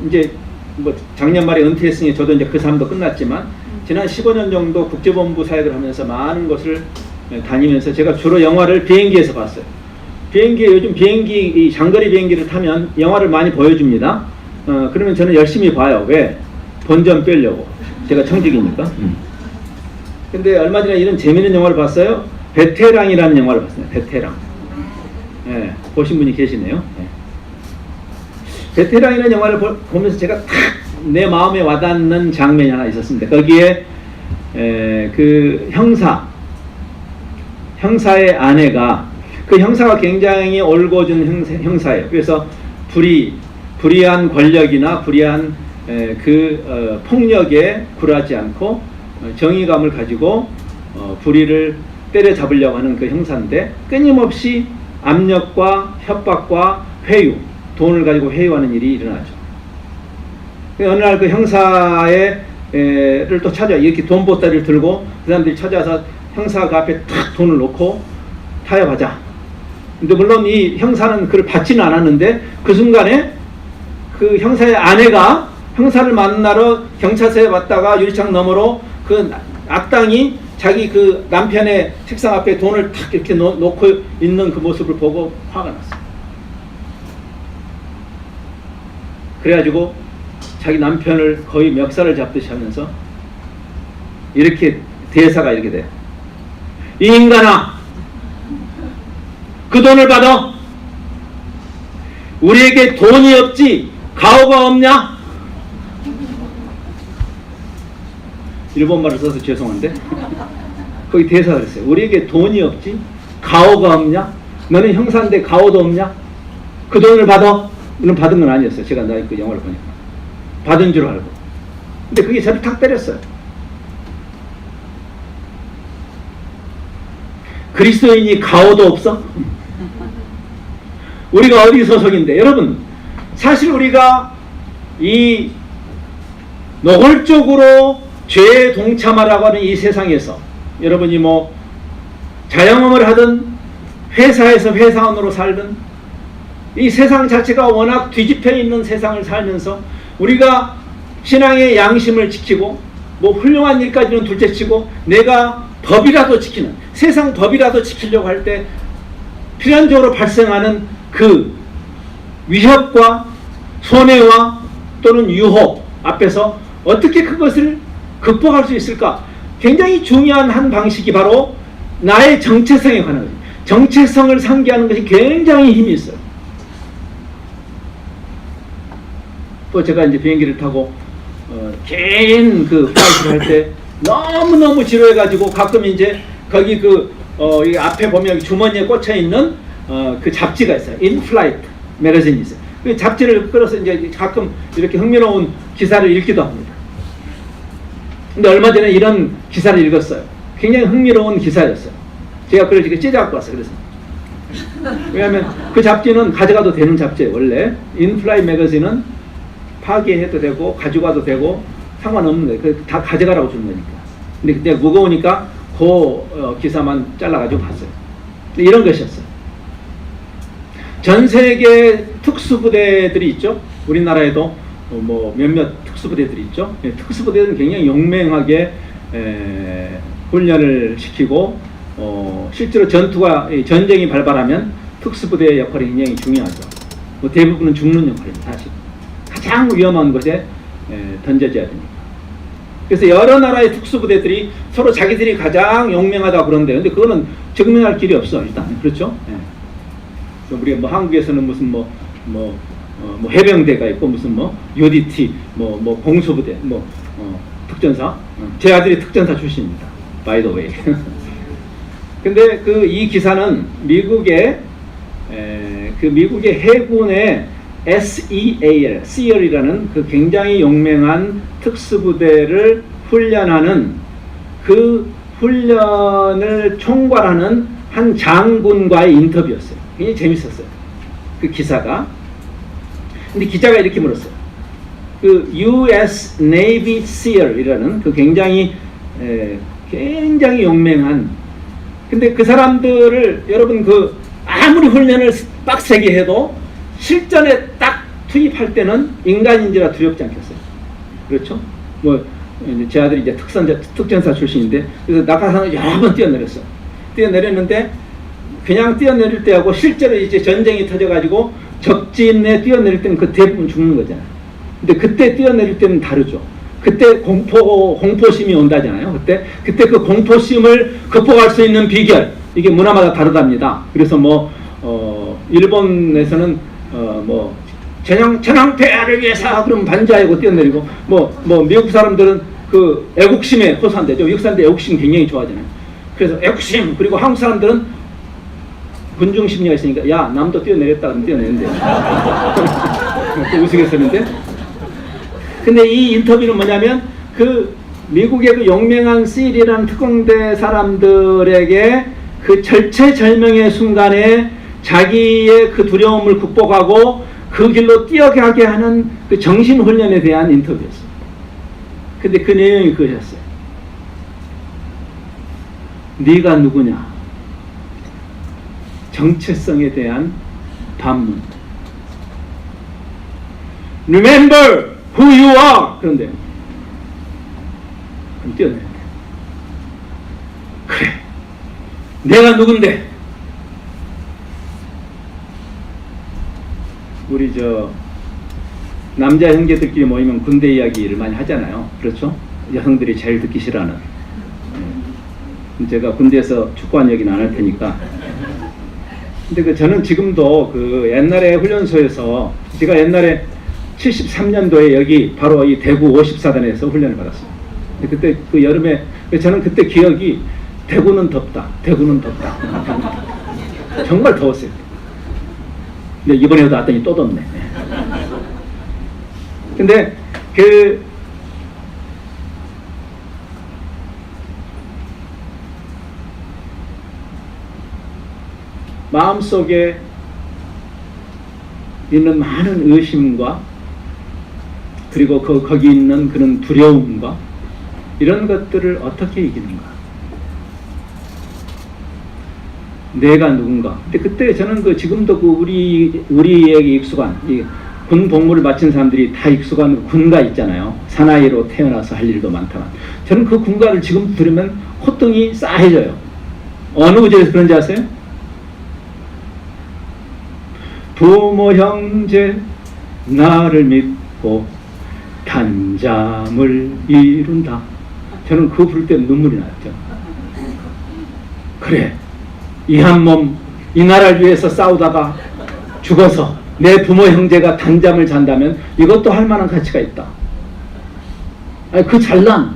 이제 뭐 작년 말에 은퇴했으니 저도 이제 그 삶도 끝났지만 지난 15년 정도 국제본부 사역을 하면서 많은 곳을 다니면서 제가 주로 영화를 비행기에서 봤어요. 요즘 비행기, 이 장거리 비행기를 타면 영화를 많이 보여줍니다. 그러면 저는 열심히 봐요. 왜? 본전 빼려고. 제가 청직이니까. 근데 얼마 전에 이런 재미있는 영화를 봤어요. 베테랑이라는 영화를 봤어요. 베테랑. 예, 보신 분이 계시네요. 예. 베테랑이라는 영화를 보면서 제가 탁 내 마음에 와닿는 장면이 하나 있었습니다. 거기에 그 형사의 아내가, 그 형사가 굉장히 올곧은 형사예요. 그래서 불의한 권력이나 불의한 폭력에 굴하지 않고 정의감을 가지고 불의를 때려잡으려고 하는 그 형사인데, 끊임없이 압력과 협박과 회유, 돈을 가지고 회유하는 일이 일어나죠. 어느 날 그 형사를 또 찾아, 이렇게 돈 보따리를 들고 그 사람들이 찾아서 형사 그 앞에 탁 돈을 놓고 타협하자. 근데 물론 이 형사는 그걸 받지는 않았는데, 그 순간에 그 형사의 아내가 형사를 만나러 경찰서에 왔다가 유리창 너머로 그 악당이 자기 그 남편의 책상 앞에 돈을 탁 이렇게 놓고 있는 그 모습을 보고 화가 났어요. 그래가지고 자기 남편을 거의 멱살을 잡듯이 하면서 이렇게 대사가 이렇게 돼요. 이 인간아, 그 돈을 받아. 우리에게 돈이 없지 가오가 없냐? 일본말을 써서 죄송한데 거기 대사가 그랬어요. 우리에게 돈이 없지 가오가 없냐? 너는 형사인데 가오도 없냐? 그 돈을 받아. 물론 받은 건 아니었어요. 제가 그 영화를 보니까 받은 줄 알고. 근데 그게 저를 탁 때렸어요. 그리스도인이 가오도 없어? 우리가 어디 소속인데? 여러분, 사실 우리가 이 노골적으로 죄에 동참하라고 하는 이 세상에서, 여러분이 뭐 자영업을 하든 회사에서 회사원으로 살든 이 세상 자체가 워낙 뒤집혀 있는 세상을 살면서 우리가 신앙의 양심을 지키고 뭐 훌륭한 일까지는 둘째치고 내가 법이라도 지키는, 세상 법이라도 지키려고 할 때 필연적으로 발생하는 그 위협과 손해와 또는 유혹 앞에서 어떻게 그것을 극복할 수 있을까? 굉장히 중요한 한 방식이 바로 나의 정체성에 관한 거죠. 정체성을 상기하는 것이 굉장히 힘이 있어요. 또 제가 이제 비행기를 타고 긴 그 플라이트를 할 때 너무너무 지루해가지고 가끔 이제 거기 이 앞에 보면 주머니에 꽂혀 있는 그 잡지가 있어요. 인플라이트 매거진이 있어요. 그 잡지를 끌어서 이제 가끔 이렇게 흥미로운 기사를 읽기도 합니다. 근데 얼마 전에 이런 기사를 읽었어요. 굉장히 흥미로운 기사였어요. 제가 그걸 지금 찢어갖고 왔어요. 그래서 왜냐하면 그 잡지는 가져가도 되는 잡지예요. 원래 인플라이 매거진은 파기해도 되고 가져가도 되고 상관없는 거예요. 다 가져가라고 주는 거니까. 근데 그때 무거우니까 그 기사만 잘라가지고 갔어요. 이런 것이었어요. 전 세계 특수부대들이 있죠. 우리나라에도 뭐 몇몇 특수부대들이 있죠. 특수부대들은 굉장히 용맹하게 훈련을 시키고 실제로 전쟁이 발발하면 특수부대의 역할이 굉장히 중요하죠. 뭐 대부분은 죽는 역할입니다. 사실 가장 위험한 곳에 던져져야 됩니다. 그래서 여러 나라의 특수부대들이 서로 자기들이 가장 용맹하다고 그런데, 근데 그거는 증명할 길이 없어 일단. 그렇죠? 우리가 뭐 한국에서는 무슨 뭐 해병대가 있고 무슨 뭐 UDT 뭐 공수부대 특전사. 제 아들이 특전사 출신입니다. By the way. 근데 이 기사는 미국의 해군의 SEAL이라는 그 굉장히 용맹한 특수부대를 훈련하는 그 훈련을 총괄하는 한 장군과의 인터뷰였어요. 굉장히 재밌었어요. 그 기사가. 근데 기자가 이렇게 물었어요. 그 US Navy SEAL이라는 그 굉장히 용맹한, 근데 그 사람들을 여러분 아무리 훈련을 빡세게 해도 실전에 딱 투입할 때는 인간인지라 두렵지 않겠어요? 그렇죠? 뭐 이제 제 아들이 이제 특전사 출신인데, 그래서 낙하산을 여러 번 뛰어내렸어. 뛰어내렸는데 그냥 뛰어내릴 때하고 실제로 이제 전쟁이 터져가지고 적진에 뛰어내릴 때는 그 대부분 죽는 거잖아요. 근데 그때 뛰어내릴 때는 다르죠. 그때 공포심이 온다잖아요. 그때 그 공포심을 극복할 수 있는 비결, 이게 문화마다 다르답니다. 그래서 일본에서는 전황폐하를 위해서 그럼 반자하고 뛰어내리고, 미국 사람들은 그 애국심에 호소한대죠. 미국 사람들 애국심 굉장히 좋아하잖아요. 그래서 애국심, 그리고 한국 사람들은 군중 심리가 있으니까, 야, 남도 뛰어내렸다 그러면 뛰어내는데. 또 우스갯소리인데. 근데 이 인터뷰는 뭐냐면, 그 미국의 그 용맹한 CL이라는 특공대 사람들에게 그 절체절명의 순간에 자기의 그 두려움을 극복하고 그 길로 뛰어가게 하는 그 정신훈련에 대한 인터뷰였어요. 근데 그 내용이 그것이었어요. 네가 누구냐? 정체성에 대한 반문. Remember who you are. 그런데 그럼 뛰어내야 돼. 그래, 내가 누군데? 우리 남자 형제들끼리 모이면 군대 이야기를 많이 하잖아요. 그렇죠? 여성들이 제일 듣기 싫어하는. 제가 군대에서 축구한 얘기는 안 할 테니까. 근데 저는 지금도 그 옛날에 훈련소에서, 제가 옛날에 73년도에 여기 바로 이 대구 54단에서 훈련을 받았어요. 그때 그 여름에, 저는 그때 기억이, 대구는 덥다. 대구는 덥다. 정말 더웠어요. 근데 이번에도 왔더니 또 덥네. 근데 마음속에 있는 많은 의심과, 그리고 거기 있는 그런 두려움과, 이런 것들을 어떻게 이기는가? 내가 누군가? 근데 그때 저는 지금도 우리에게 익숙한, 군 복무를 마친 사람들이 다 익숙한 군가 있잖아요. 사나이로 태어나서 할 일도 많다만, 저는 그 군가를 지금 들으면 콧등이 싸해져요. 어느 구절에서 그런지 아세요? 부모 형제 나를 믿고 단잠을 이룬다. 저는 그거 부를 때 눈물이 났죠. 그래, 이 한 몸 이 나라를 위해서 싸우다가 죽어서 내 부모 형제가 단잠을 잔다면 이것도 할 만한 가치가 있다. 아니, 그 잘난,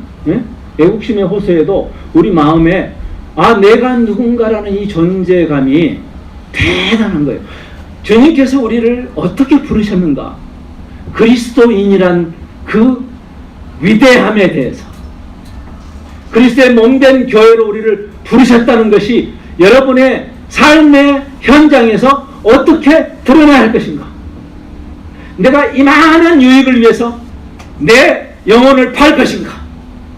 애국심의 호소에도 우리 마음에 내가 누군가라는 이 존재감이 대단한 거예요. 주님께서 우리를 어떻게 부르셨는가? 그리스도인이란 그 위대함에 대해서, 그리스도의 몸된 교회로 우리를 부르셨다는 것이 여러분의 삶의 현장에서 어떻게 드러나야 할 것인가? 내가 이만한 유익을 위해서 내 영혼을 팔 것인가?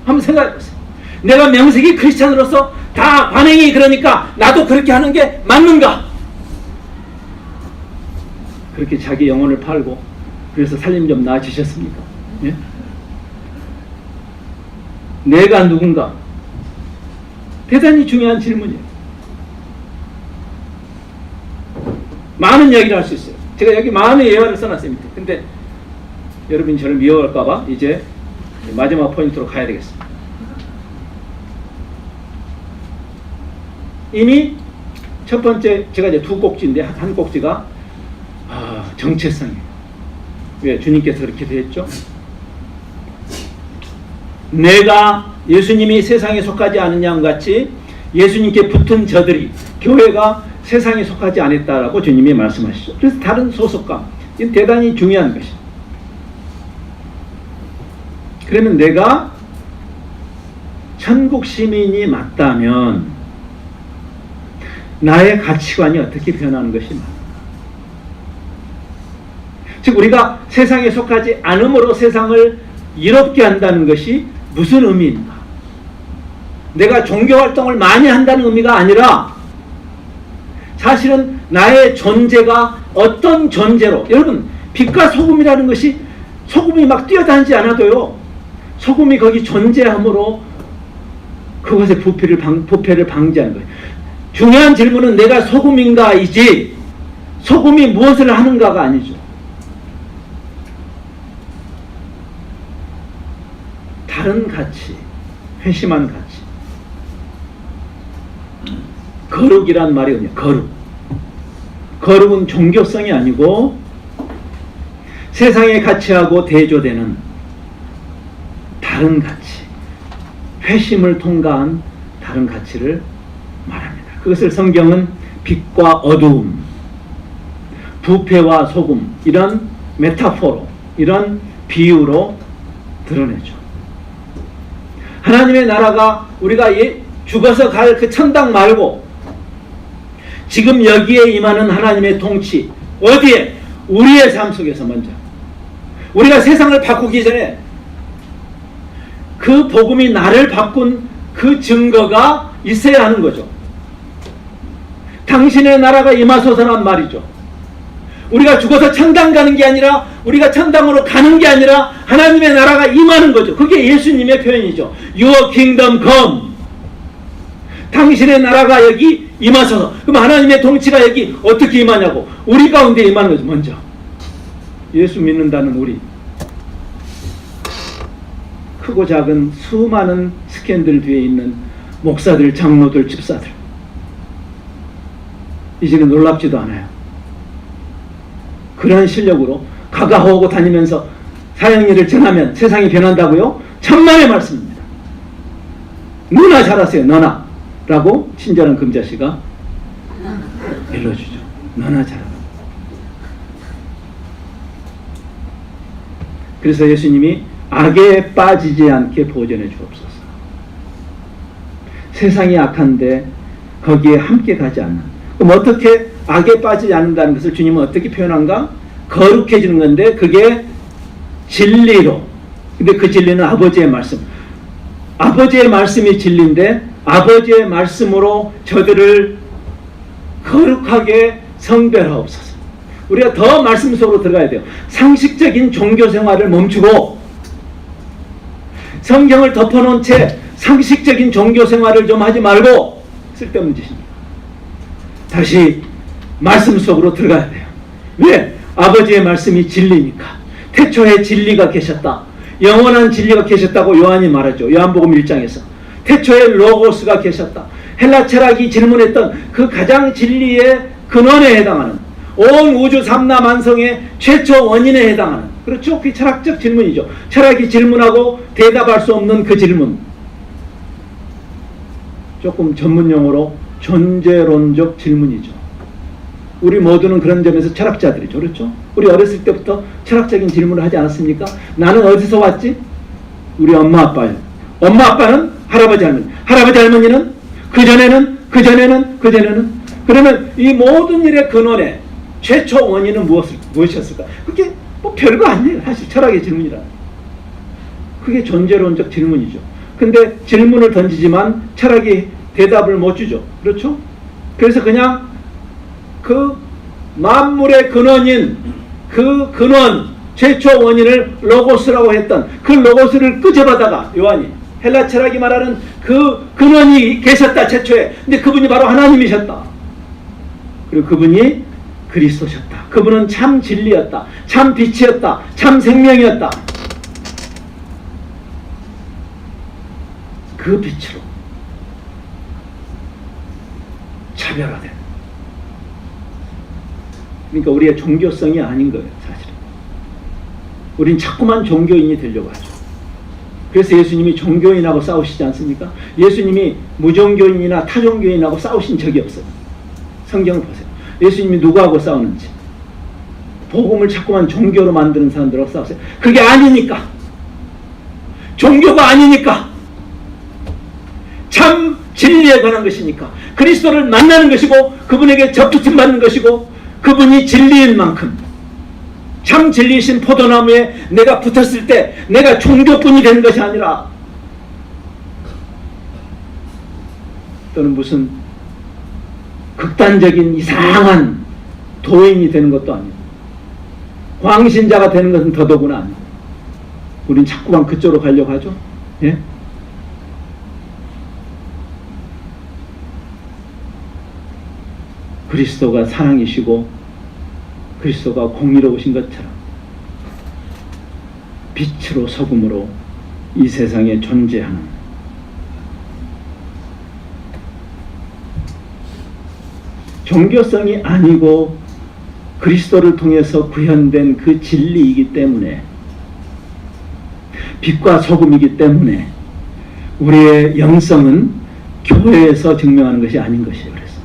한번 생각해 보세요. 내가 명색이 크리스찬으로서 다 반응이 그러니까 나도 그렇게 하는 게 맞는가? 그렇게 자기 영혼을 팔고 그래서 살림 좀 나아지셨습니까? 예? 내가 누군가? 대단히 중요한 질문이에요. 많은 이야기를 할 수 있어요. 제가 여기 마음의 예화를 써놨어요. 근데 여러분이 저를 미워할까봐 이제 마지막 포인트로 가야 되겠습니다. 이미 첫 번째, 제가 이제 두 꼭지인데 한 꼭지가 정체성이에요. 왜? 주님께서 그렇게 했죠. 내가 예수님이 세상에 속하지 않은 양 같이 예수님께 붙은 저들이, 교회가 세상에 속하지 않았다라고 주님이 말씀하시죠. 그래서 다른 소속감, 이건 대단히 중요한 것이죠. 그러면 내가 천국 시민이 맞다면 나의 가치관이 어떻게 변하는 것이 맞는가? 즉 우리가 세상에 속하지 않음으로 세상을 이롭게 한다는 것이 무슨 의미인가? 내가 종교활동을 많이 한다는 의미가 아니라 사실은 나의 존재가 어떤 존재로, 여러분 빛과 소금이라는 것이 소금이 막 뛰어다니지 않아도요, 소금이 거기 존재함으로 그것의 부패를 방지하는 거예요. 중요한 질문은 내가 소금인가이지 소금이 무엇을 하는가가 아니죠. 다른 가치, 회심한 가치. 거룩이란 말이 뭐냐? 거룩. 거룩은 종교성이 아니고 세상의 가치하고 대조되는 다른 가치, 회심을 통과한 다른 가치를 말합니다. 그것을 성경은 빛과 어두움, 부패와 소금, 이런 메타포로, 이런 비유로 드러내죠. 하나님의 나라가 우리가 죽어서 갈 그 천당 말고 지금 여기에 임하는 하나님의 통치, 어디에? 우리의 삶 속에서 먼저. 우리가 세상을 바꾸기 전에 그 복음이 나를 바꾼 그 증거가 있어야 하는 거죠. 당신의 나라가 임하소서란 말이죠. 우리가 죽어서 천당 가는 게 아니라 우리가 천당으로 가는 게 아니라 하나님의 나라가 임하는 거죠. 그게 예수님의 표현이죠. Your kingdom come. 당신의 나라가 여기 임하소서. 그럼 하나님의 통치가 여기 어떻게 임하냐고. 우리 가운데 임하는 거죠. 먼저 예수 믿는다는 우리. 크고 작은 수많은 스캔들 뒤에 있는 목사들, 장로들, 집사들. 이제는 놀랍지도 않아요. 그런 실력으로 가가호고 다니면서 사형일을 전하면 세상이 변한다고요? 천만의 말씀입니다. 너나 잘하세요. 너나. 라고 친절한 금자씨가 일러주죠. 너나 잘하라. 그래서 예수님이 악에 빠지지 않게 보존해 주옵소서. 세상이 악한데 거기에 함께 가지 않는. 그럼 어떻게 악에 빠지지 않는다는 것을 주님은 어떻게 표현한가? 거룩해지는 건데 그게 진리로. 근데 그 진리는 아버지의 말씀. 아버지의 말씀이 진리인데 아버지의 말씀으로 저들을 거룩하게 성별하옵소서. 우리가 더 말씀 속으로 들어가야 돼요. 상식적인 종교 생활을 멈추고 성경을 덮어놓은 채 상식적인 종교 생활을 좀 하지 말고 쓸데없는 짓입니다. 다시 말씀 속으로 들어가야 돼요. 왜? 아버지의 말씀이 진리니까. 태초에 진리가 계셨다. 영원한 진리가 계셨다고 요한이 말하죠. 요한복음 1장에서. 태초에 로고스가 계셨다. 헬라 철학이 질문했던 그 가장 진리의 근원에 해당하는 온 우주 삼라만성의 최초 원인에 해당하는, 그렇죠? 그게 철학적 질문이죠. 철학이 질문하고 대답할 수 없는 그 질문. 조금 전문용어로 존재론적 질문이죠. 우리 모두는 그런 점에서 철학자들이죠. 그렇죠? 우리 어렸을 때부터 철학적인 질문을 하지 않았습니까? 나는 어디서 왔지? 우리 엄마 아빠요. 엄마 아빠는 할아버지 할머니. 할아버지 할머니는 그전에는 그러면 이 모든 일의 근원에 최초 원인은 무엇이었을까? 그게 뭐 별거 아니에요. 사실 철학의 질문이라. 그게 존재론적 질문이죠. 근데 질문을 던지지만 철학이 대답을 못 주죠. 그렇죠? 그래서 그냥 그 만물의 근원인 그 근원 최초 원인을 로고스라고 했던 그 로고스를 끄집어다가 요한이 헬라 철학이 말하는 그 근원이 계셨다 최초에. 근데 그분이 바로 하나님이셨다. 그리고 그분이 그리스도셨다. 그분은 참 진리였다. 참 빛이었다. 참 생명이었다. 그 빛으로 차별화된. 그러니까 우리의 종교성이 아닌 거예요. 사실은. 우린 자꾸만 종교인이 되려고 하죠. 그래서 예수님이 종교인하고 싸우시지 않습니까? 예수님이 무종교인이나 타종교인하고 싸우신 적이 없어요. 성경을 보세요. 예수님이 누구하고 싸우는지. 복음을 자꾸만 종교로 만드는 사람들하고 싸우세요. 그게 아니니까. 종교가 아니니까. 참 진리에 관한 것이니까. 그리스도를 만나는 것이고 그분에게 접촉점 받는 것이고 그분이 진리인 만큼 참 진리이신 포도나무에 내가 붙었을 때 내가 종교꾼이 되는 것이 아니라 또는 무슨 극단적인 이상한 도인이 되는 것도 아니고 광신자가 되는 것은 더더구나 아니고 우린 자꾸만 그쪽으로 가려고 하죠. 예? 그리스도가 사랑이시고 그리스도가 공의로우신 것처럼 빛으로 소금으로 이 세상에 존재하는 종교성이 아니고 그리스도를 통해서 구현된 그 진리이기 때문에, 빛과 소금이기 때문에 우리의 영성은 교회에서 증명하는 것이 아닌 것이에요. 그래서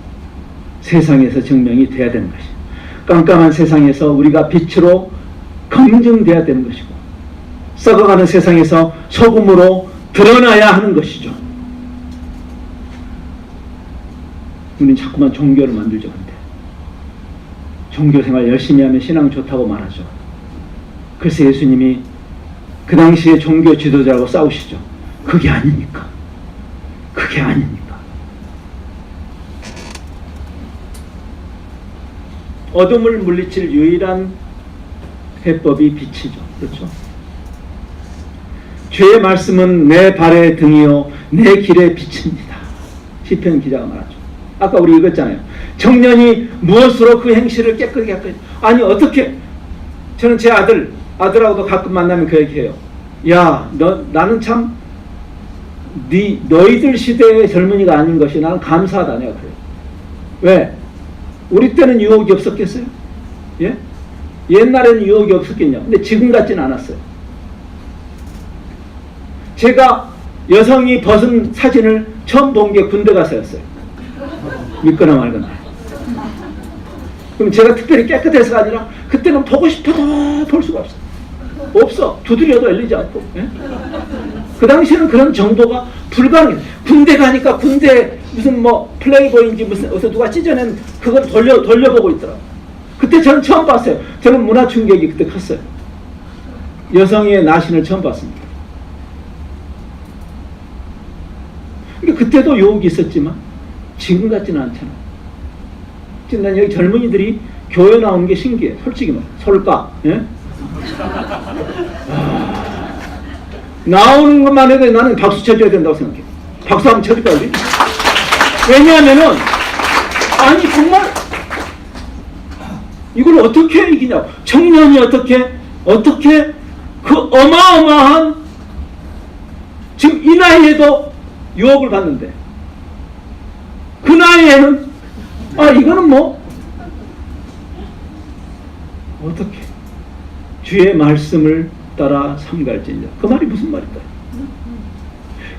세상에서 증명이 돼야 되는 것이에요. 깜깜한 세상에서 우리가 빛으로 검증돼야 되는 것이고, 썩어가는 세상에서 소금으로 드러나야 하는 것이죠. 우리는 자꾸만 종교를 만들죠. 근데 종교생활 열심히 하면 신앙 좋다고 말하죠. 그래서 예수님이 그 당시에 종교 지도자하고 싸우시죠. 그게 아니니까. 그게 아니니까. 어둠을 물리칠 유일한 해법이 빛이죠. 그렇죠? 주의 말씀은 내 발의 등이요 내 길의 빛입니다. 시편 기자가 말하죠. 아까 우리 읽었잖아요. 청년이 무엇으로 그 행실을 깨끗하게 할까요? 아니 어떻게, 저는 제 아들하고도 가끔 만나면 그 얘기해요. 야, 나는 참 너희들 시대의 젊은이가 아닌 것이 나는 감사하다. 내가 그래요. 왜? 우리 때는 유혹이 없었겠어요? 예? 옛날에는 유혹이 없었겠냐? 근데 지금 같지는 않았어요. 제가 여성이 벗은 사진을 처음 본 게 군대 가서였어요. 믿거나 말거나. 그럼 제가 특별히 깨끗해서가 아니라 그때는 보고 싶어도 볼 수가 없어. 두드려도 열리지 않고. 예? 그 당시에는 그런 정도가 불가능해. 군대 가니까 군대 무슨 뭐 플레이보이인지 무슨 어디서 누가 찢어낸 그걸 돌려보고 있더라고. 그때 저는 처음 봤어요. 저는 문화 충격이 그때 컸어요. 여성의 나신을 처음 봤습니다. 그러니까 그때도 유혹이 있었지만 지금 같지는 않잖아. 지금 난 여기 젊은이들이 교회 나오는 게 신기해. 솔직히 말해. 솔까? 예? 나오는 것만 해도 나는 박수 쳐줘야 된다고 생각해. 박수 한번 쳐줄까 우리? 왜냐하면은 아니 정말 이걸 어떻게 이기냐고. 청년이 어떻게 그 어마어마한, 지금 이 나이에도 유혹을 받는데 그 나이에는 이거는 뭐 어떻게 주의 말씀을 따라 삼갈지니라. 그 말이 무슨 말일까요?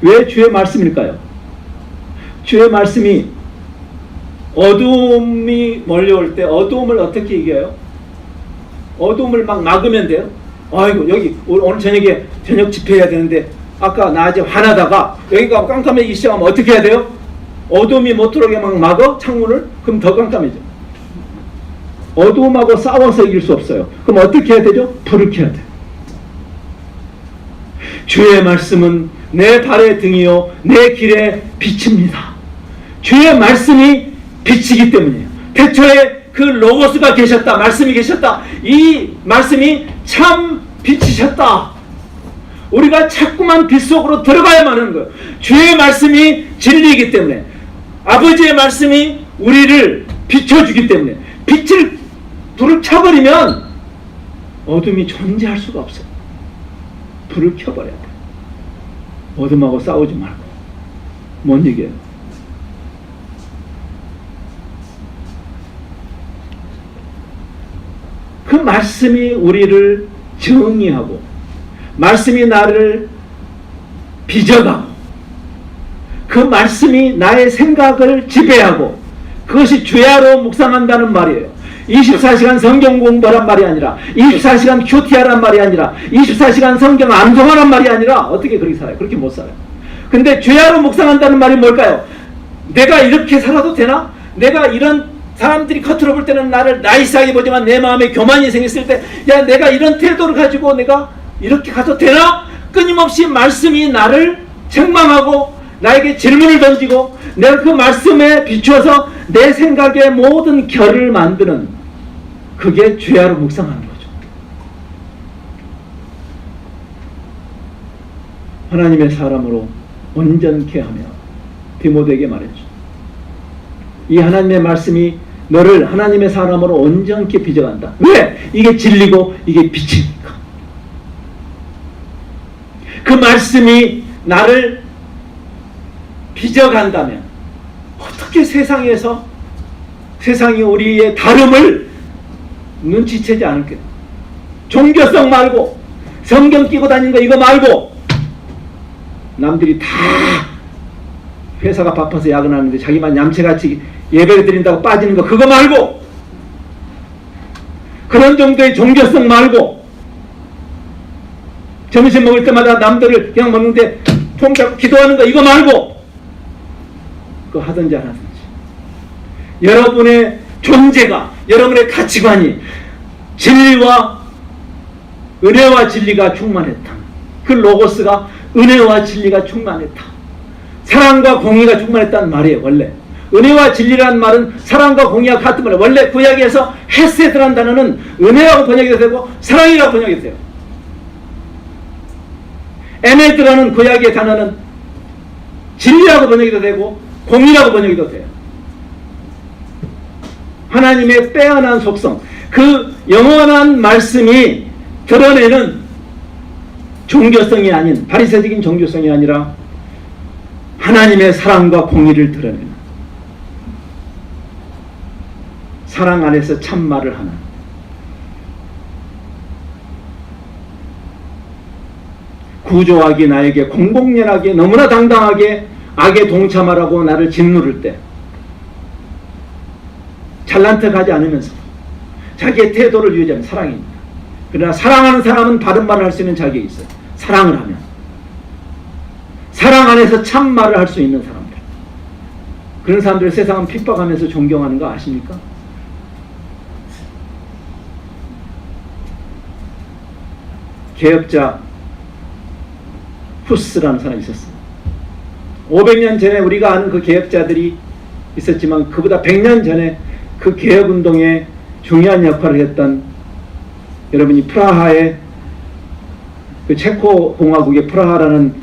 왜 주의 말씀일까요? 주의 말씀이 어둠이 몰려올 때 어둠을 어떻게 이겨요? 어둠을 막 막으면 돼요? 아이고 여기 오늘 저녁에 저녁 집회해야 되는데 아까 낮에 화나다가 여기가 깜깜해지기 시작하면 어떻게 해야 돼요? 어둠이 못 들어오게 막 막어? 창문을? 그럼 더 깜깜해져. 어둠하고 싸워서 이길 수 없어요. 그럼 어떻게 해야 되죠? 불을 켜야 돼요. 주의 말씀은 내 발의 등이요 내 길의 빛입니다. 주의 말씀이 빛이기 때문이에요. 태초에 그 로고스가 계셨다. 말씀이 계셨다. 이 말씀이 참 빛이셨다. 우리가 자꾸만 빛 속으로 들어가야만 하는 거예요. 주의 말씀이 진리이기 때문에, 아버지의 말씀이 우리를 비춰주기 때문에, 불을 켜버리면 어둠이 존재할 수가 없어요. 불을 켜버려야 돼요. 어둠하고 싸우지 말고. 뭔 얘기예요? 그 말씀이 우리를 정의하고, 말씀이 나를 빚어가고, 그 말씀이 나의 생각을 지배하고, 그것이 주야로 묵상한다는 말이에요. 24시간 성경 공부하란 말이 아니라, 24시간 큐티하란 말이 아니라, 24시간 성경 암송하란 말이 아니라, 어떻게 그렇게 살아요? 그렇게 못 살아요. 근데 주야로 묵상한다는 말이 뭘까요? 내가 이렇게 살아도 되나? 내가 이런 사람들이 겉으로 볼 때는 나를 나이스하게 보지만 내 마음에 교만이 생겼을 때, 야 내가 이런 태도를 가지고 내가 이렇게 가도 되나? 끊임없이 말씀이 나를 책망하고 나에게 질문을 던지고, 내가 그 말씀에 비추어서 내 생각의 모든 결을 만드는, 그게 주야로 묵상하는 거죠. 하나님의 사람으로 온전케 하며 디모데에게 말했죠. 이 하나님의 말씀이 너를 하나님의 사람으로 온전케 빚어간다. 왜? 이게 진리고 이게 빛이니까. 그 말씀이 나를 빚어간다면 어떻게 세상이 우리의 다름을 눈치채지 않을까? 종교성 말고 성경 끼고 다니는 거 이거 말고 남들이 다 회사가 바빠서 야근하는데 자기만 얌체같이 예배 드린다고 빠지는 거 그거 말고 그런 정도의 종교성 말고 점심 먹을 때마다 남들을 그냥 먹는데 폼 잡고 기도하는 거 이거 말고 그거 하든지 안 하든지 여러분의 존재가 여러분의 가치관이 진리와 은혜와 진리가 충만했다. 그 로고스가 은혜와 진리가 충만했다. 사랑과 공의가 충만했다는 말이에요. 원래 은혜와 진리라는 말은 사랑과 공의와 같은 말이에요. 원래 구약에서 헤세드라는 단어는 은혜라고 번역이 되고 사랑이라고 번역이 돼요. 에메드라는 구약의 단어는 진리라고 번역이 되고 공의라고 번역이 돼요. 하나님의 빼어난 속성, 그 영원한 말씀이 드러내는 종교성이 아닌 바리새적인 종교성이 아니라 하나님의 사랑과 공의를 드러내는 사랑 안에서 참말을 하는 구조하기 나에게 공공연하게 너무나 당당하게 악에 동참하라고 나를 짓누를 때 잘난 척하지 않으면서 자기의 태도를 유지하는 사랑입니다. 그러나 사랑하는 사람은 바른 말을 할 수 있는 자격이 있어요. 사랑을 하면 사랑 안에서 참말을 할 수 있는 사람들, 그런 사람들을 세상은 핍박하면서 존경하는 거 아십니까? 개혁자 후스라는 사람이 있었어요. 500년 전에 우리가 아는 그 개혁자들이 있었지만 그보다 100년 전에 그 개혁운동에 중요한 역할을 했던, 여러분이 프라하의 그 체코 공화국의 프라하라는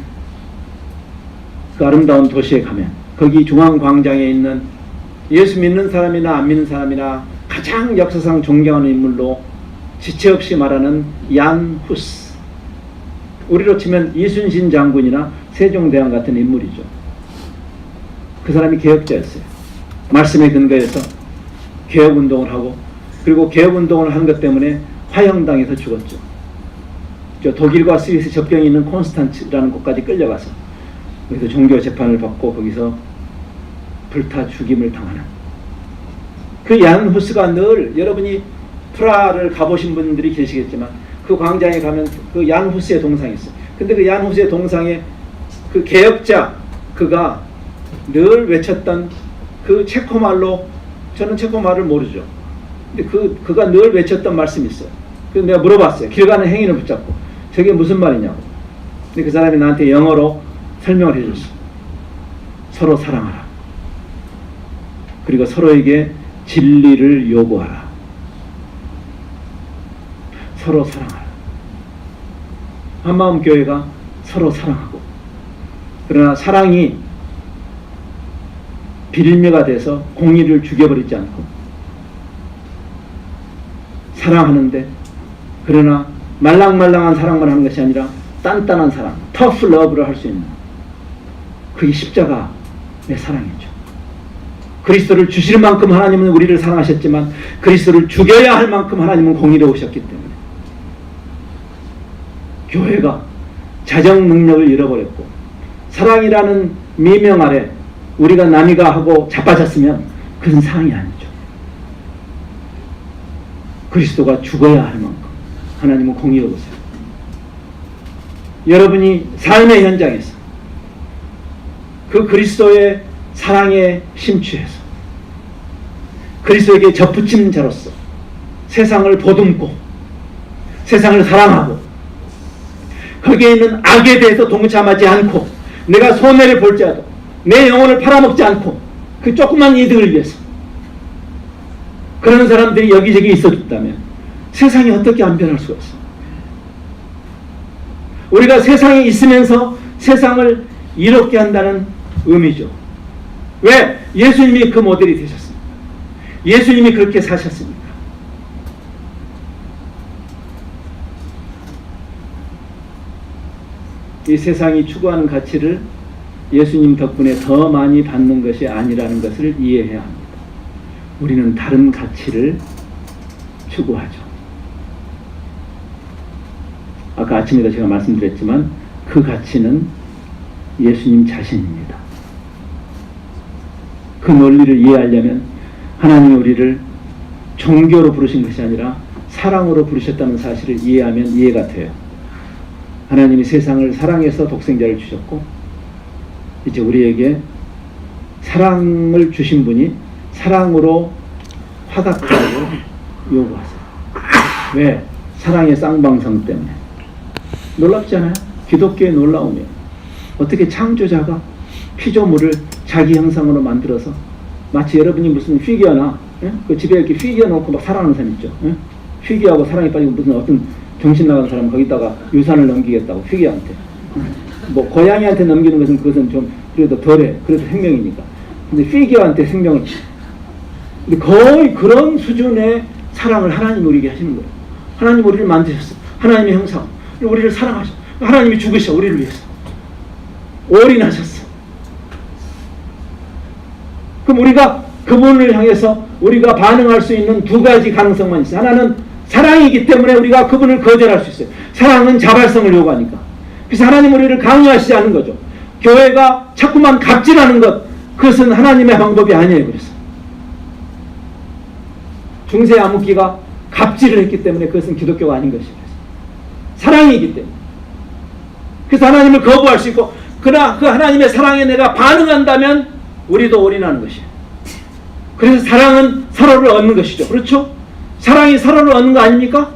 그 아름다운 도시에 가면 거기 중앙광장에 있는 예수 믿는 사람이나 안 믿는 사람이나 가장 역사상 존경하는 인물로 지체 없이 말하는 얀 후스, 우리로 치면 이순신 장군이나 세종대왕 같은 인물이죠. 그 사람이 개혁자였어요. 말씀에 근거해서 개혁운동을 하고, 그리고 개혁운동을 한 것 때문에 화형당해서 죽었죠. 저 독일과 스위스 접경에 있는 콘스탄츠라는 곳까지 끌려가서 거기서 종교 재판을 받고 거기서 불타 죽임을 당하는 그 얀 후스가 늘, 여러분이 프라하를 가보신 분들이 계시겠지만 그 광장에 가면 그 얀 후스의 동상이 있어요. 근데 그 얀 후스의 동상에 그 개혁자, 그가 늘 외쳤던 그 체코말로, 저는 체코말을 모르죠. 근데 그가 늘 외쳤던 말씀이 있어요. 그래서 내가 물어봤어요. 길 가는 행인을 붙잡고 저게 무슨 말이냐고. 근데 그 사람이 나한테 영어로 설명을 해줬어. 서로 사랑하라. 그리고 서로에게 진리를 요구하라. 서로 사랑하라. 한마음 교회가 서로 사랑하고, 그러나 사랑이 빌미가 돼서 공의를 죽여버리지 않고 사랑하는데, 그러나 말랑말랑한 사랑만 하는 것이 아니라 단단한 사랑, 터프 러브를 할 수 있는, 그게 십자가의 사랑이죠. 그리스도를 주실 만큼 하나님은 우리를 사랑하셨지만 그리스도를 죽여야 할 만큼 하나님은 공의로우셨기 때문에 교회가 자정 능력을 잃어버렸고, 사랑이라는 미명 아래 우리가 남이가 하고 자빠졌으면 그건 사랑이 아니죠. 그리스도가 죽어야 할 만큼 하나님은 공의로우세요. 여러분이 삶의 현장에서 그 그리스도의 사랑에 심취해서 그리스도에게 접붙이는 자로서 세상을 보듬고 세상을 사랑하고 거기에 있는 악에 대해서 동참하지 않고 내가 손해를 볼지라도 내 영혼을 팔아먹지 않고 그 조그만 이득을 위해서 그런 사람들이 여기저기 있어줬다면 세상이 어떻게 안 변할 수가 있어. 우리가 세상에 있으면서 세상을 이롭게 한다는 의미죠. 왜? 예수님이 그 모델이 되셨습니다. 예수님이 그렇게 사셨습니다. 이 세상이 추구하는 가치를 예수님 덕분에 더 많이 받는 것이 아니라는 것을 이해해야 합니다. 우리는 다른 가치를 추구하죠. 아까 아침에도 제가 말씀드렸지만 그 가치는 예수님 자신입니다. 그 논리를 이해하려면 하나님이 우리를 종교로 부르신 것이 아니라 사랑으로 부르셨다는 사실을 이해하면 이해가 돼요. 하나님이 세상을 사랑해서 독생자를 주셨고 이제 우리에게 사랑을 주신 분이 사랑으로 화답하고 요구하세요. 왜? 사랑의 쌍방성 때문에. 놀랍지 않아요? 기독교의 놀라움이에요. 어떻게 창조자가 피조물을 자기 형상으로 만들어서 마치 여러분이 무슨 피규어나 그 집에 이렇게 피규어 놓고 막 사랑하는 사람 있죠. 피규어하고 사랑에 빠지고 무슨 어떤 정신 나간 사람 거기다가 유산을 넘기겠다고 피규어한테. 뭐 고양이한테 넘기는 것은 그것은 좀 그래도 덜해. 그래도 생명이니까. 근데 피규어한테 생명을 근데 거의 그런 수준의 사랑을 하나님이 우리에게 하시는 거예요. 하나님 우리를 만드셨어. 하나님의 형상. 우리를 사랑하셔. 하나님이 죽으셔. 우리를 위해서. 올인하셨어. 그럼 우리가 그분을 향해서 우리가 반응할 수 있는 두 가지 가능성만 있어요. 하나는 사랑이기 때문에 우리가 그분을 거절할 수 있어요. 사랑은 자발성을 요구하니까. 그래서 하나님 우리를 강요하시지 않는 거죠. 교회가 자꾸만 갑질하는 것, 그것은 하나님의 방법이 아니에요. 그래서 중세 암흑기가 갑질을 했기 때문에 그것은 기독교가 아닌 것이에요. 사랑이기 때문에. 그래서 하나님을 거부할 수 있고, 그러나 그 하나님의 사랑에 내가 반응한다면 우리도 올인하는 것이에요. 그래서 사랑은 서로를 얻는 것이죠. 그렇죠? 사랑이 서로를 얻는 거 아닙니까?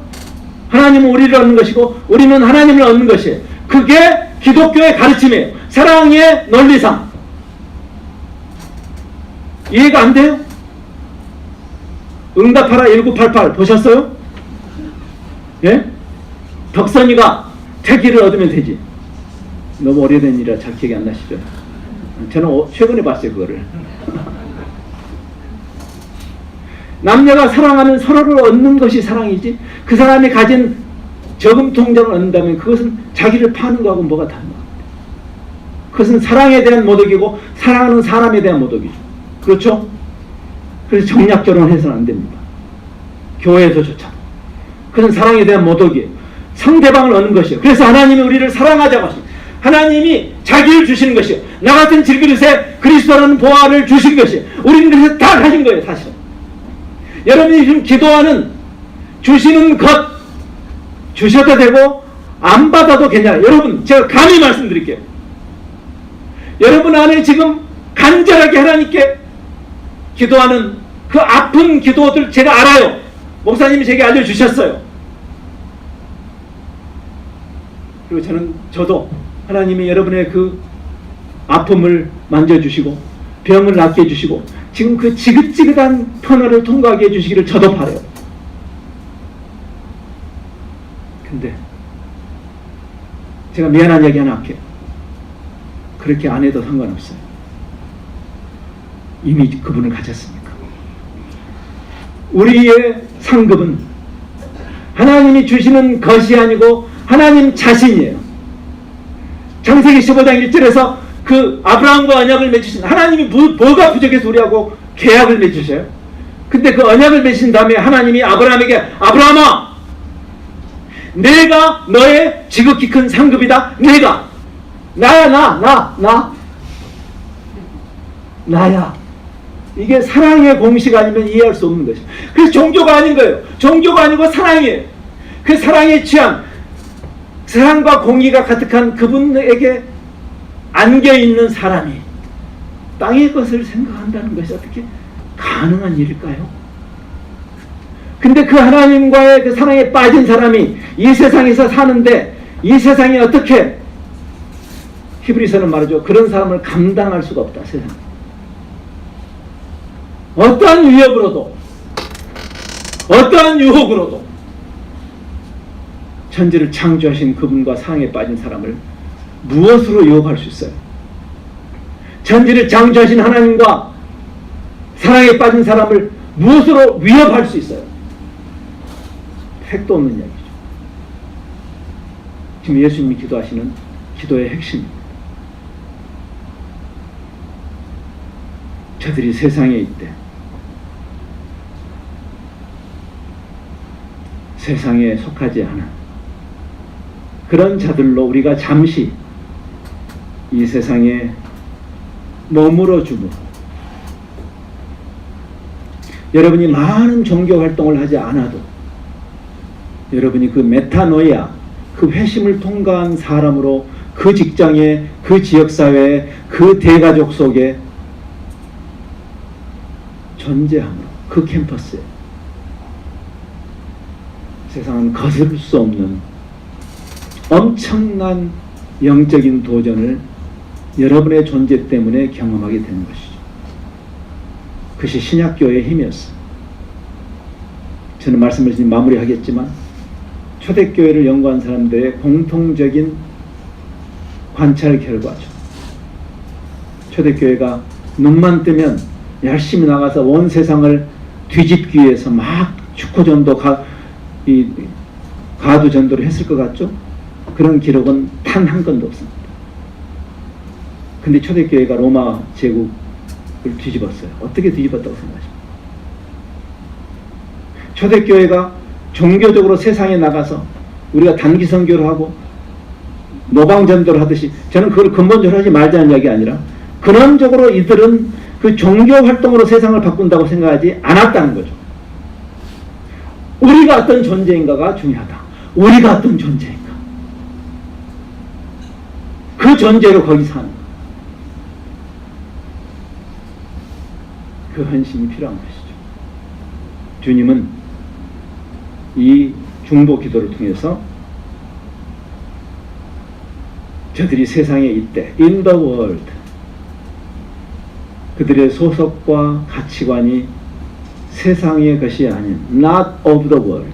하나님은 우리를 얻는 것이고 우리는 하나님을 얻는 것이에요. 그게 기독교의 가르침이에요. 사랑의 논리상. 이해가 안 돼요? 응답하라 1988 보셨어요? 예? 덕선이가 태기를 얻으면 되지. 너무 오래된 일이라 잘 기억이 안 나시죠? 저는 최근에 봤어요 그거를. 남녀가 사랑하면 서로를 얻는 것이 사랑이지, 그 사람이 가진 저금통장을 얻는다면 그것은 자기를 파는 거하고 뭐가 다른 거야. 그것은 사랑에 대한 모독이고 사랑하는 사람에 대한 모독이죠. 그렇죠? 그래서 정략 결혼해서는 안 됩니다. 교회에서조차. 그것은 사랑에 대한 모독이에요. 상대방을 얻는 것이에요. 그래서 하나님이 우리를 사랑하자고 하십니다. 하나님이 자기를 주시는 것이에요. 나 같은 질그릇에 그리스도라는 보화를 주신 것이에요. 우리는 그래서 다 가진 거예요. 사실은. 여러분이 지금 기도하는 주시는 것 주셔도 되고 안 받아도 괜찮아요. 여러분 제가 감히 말씀드릴게요. 여러분 안에 지금 간절하게 하나님께 기도하는 그 아픈 기도들 제가 알아요. 목사님이 제게 알려주셨어요. 그리고 저도 하나님이 여러분의 그 아픔을 만져주시고 병을 낫게 해주시고 지금 그 지긋지긋한 터널을 통과하게 해주시기를 저도 바라요. 근데 제가 미안한 얘기 하나 할게요. 그렇게 안 해도 상관없어요. 이미 그분을 가졌으니까. 우리의 상급은 하나님이 주시는 것이 아니고 하나님 자신이에요. 창세기 15장 1절에서 그 아브라함과 언약을 맺으신 하나님이 뭐가 부족해서 우리하고 계약을 맺으셔요? 근데 그 언약을 맺으신 다음에 하나님이 아브라함에게 아브라함아 내가 너의 지극히 큰 상급이다. 내가 나야 나야. 이게 사랑의 공식 아니면 이해할 수 없는 것이에요. 그래서 종교가 아닌 거예요. 종교가 아니고 사랑이에요. 그 사랑의 취한 사랑과 공의가 가득한 그분에게 안겨있는 사람이 땅의 것을 생각한다는 것이 어떻게 가능한 일일까요? 근데 그 하나님과의 그 사랑에 빠진 사람이 이 세상에서 사는데 이 세상이 어떻게 히브리서는 말하죠. 그런 사람을 감당할 수가 없다. 세상. 어떠한 위협으로도 어떠한 유혹으로도 천지를 창조하신 그분과 사랑에 빠진 사람을 무엇으로 유혹할 수 있어요? 천지를 창조하신 하나님과 사랑에 빠진 사람을 무엇으로 위협할 수 있어요? 택도 없는 이야기죠. 지금 예수님이 기도하시는 기도의 핵심입니다. 저들이 세상에 있대. 세상에 속하지 않은 그런 자들로 우리가 잠시 이 세상에 머물어 주고, 여러분이 많은 종교 활동을 하지 않아도 여러분이 그 메타노이아, 그 회심을 통과한 사람으로 그 직장에, 그 지역사회에, 그 대가족 속에 존재함으로, 그 캠퍼스에 세상은 거스를 수 없는 엄청난 영적인 도전을 여러분의 존재 때문에 경험하게 되는 것이죠. 그것이 신약교회의 힘이었어요. 저는 말씀을 마무리하겠지만 초대교회를 연구한 사람들의 공통적인 관찰 결과죠. 초대교회가 눈만 뜨면 열심히 나가서 온 세상을 뒤집기 위해서 막 축구전도 가두전도를 했을 것 같죠? 그런 기록은 단 한 건도 없습니다. 근데 초대교회가 로마 제국을 뒤집었어요. 어떻게 뒤집었다고 생각하십니까? 초대교회가 종교적으로 세상에 나가서 우리가 단기 선교를 하고 노방전도를 하듯이, 저는 그걸 근본적으로 하지 말자는 이야기 아니라 근원적으로 이들은 그 종교 활동으로 세상을 바꾼다고 생각하지 않았다는 거죠. 우리가 어떤 존재인가가 중요하다. 우리가 어떤 존재인가. 그 존재로 거기 사는 것. 그 헌신이 필요한 것이죠. 주님은 이 중보 기도를 통해서 저들이 세상에 있대, in the world, 그들의 소속과 가치관이 세상의 것이 아닌 not of the world,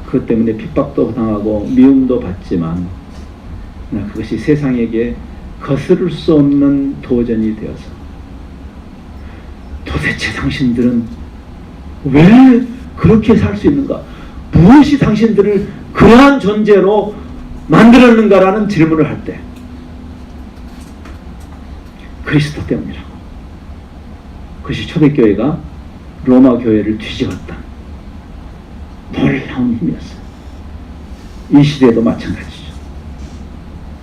그것 때문에 핍박도 당하고 미움도 받지만 그것이 세상에게 거스를 수 없는 도전이 되어서, 도대체 당신들은 왜 그렇게 살 수 있는가? 무엇이 당신들을 그러한 존재로 만들었는가라는 질문을 할 때 그리스도 때문이라고. 그것이 초대교회가 로마 교회를 뒤집었다. 놀라운 힘이었어요. 이 시대도 마찬가지죠.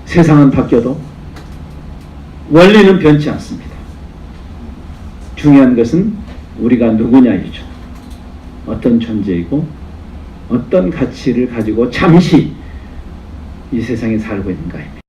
세상은 바뀌어도 원리는 변치 않습니다. 중요한 것은 우리가 누구냐이죠. 어떤 존재이고 어떤 가치를 가지고 잠시 이 세상에 살고 있는가입니다.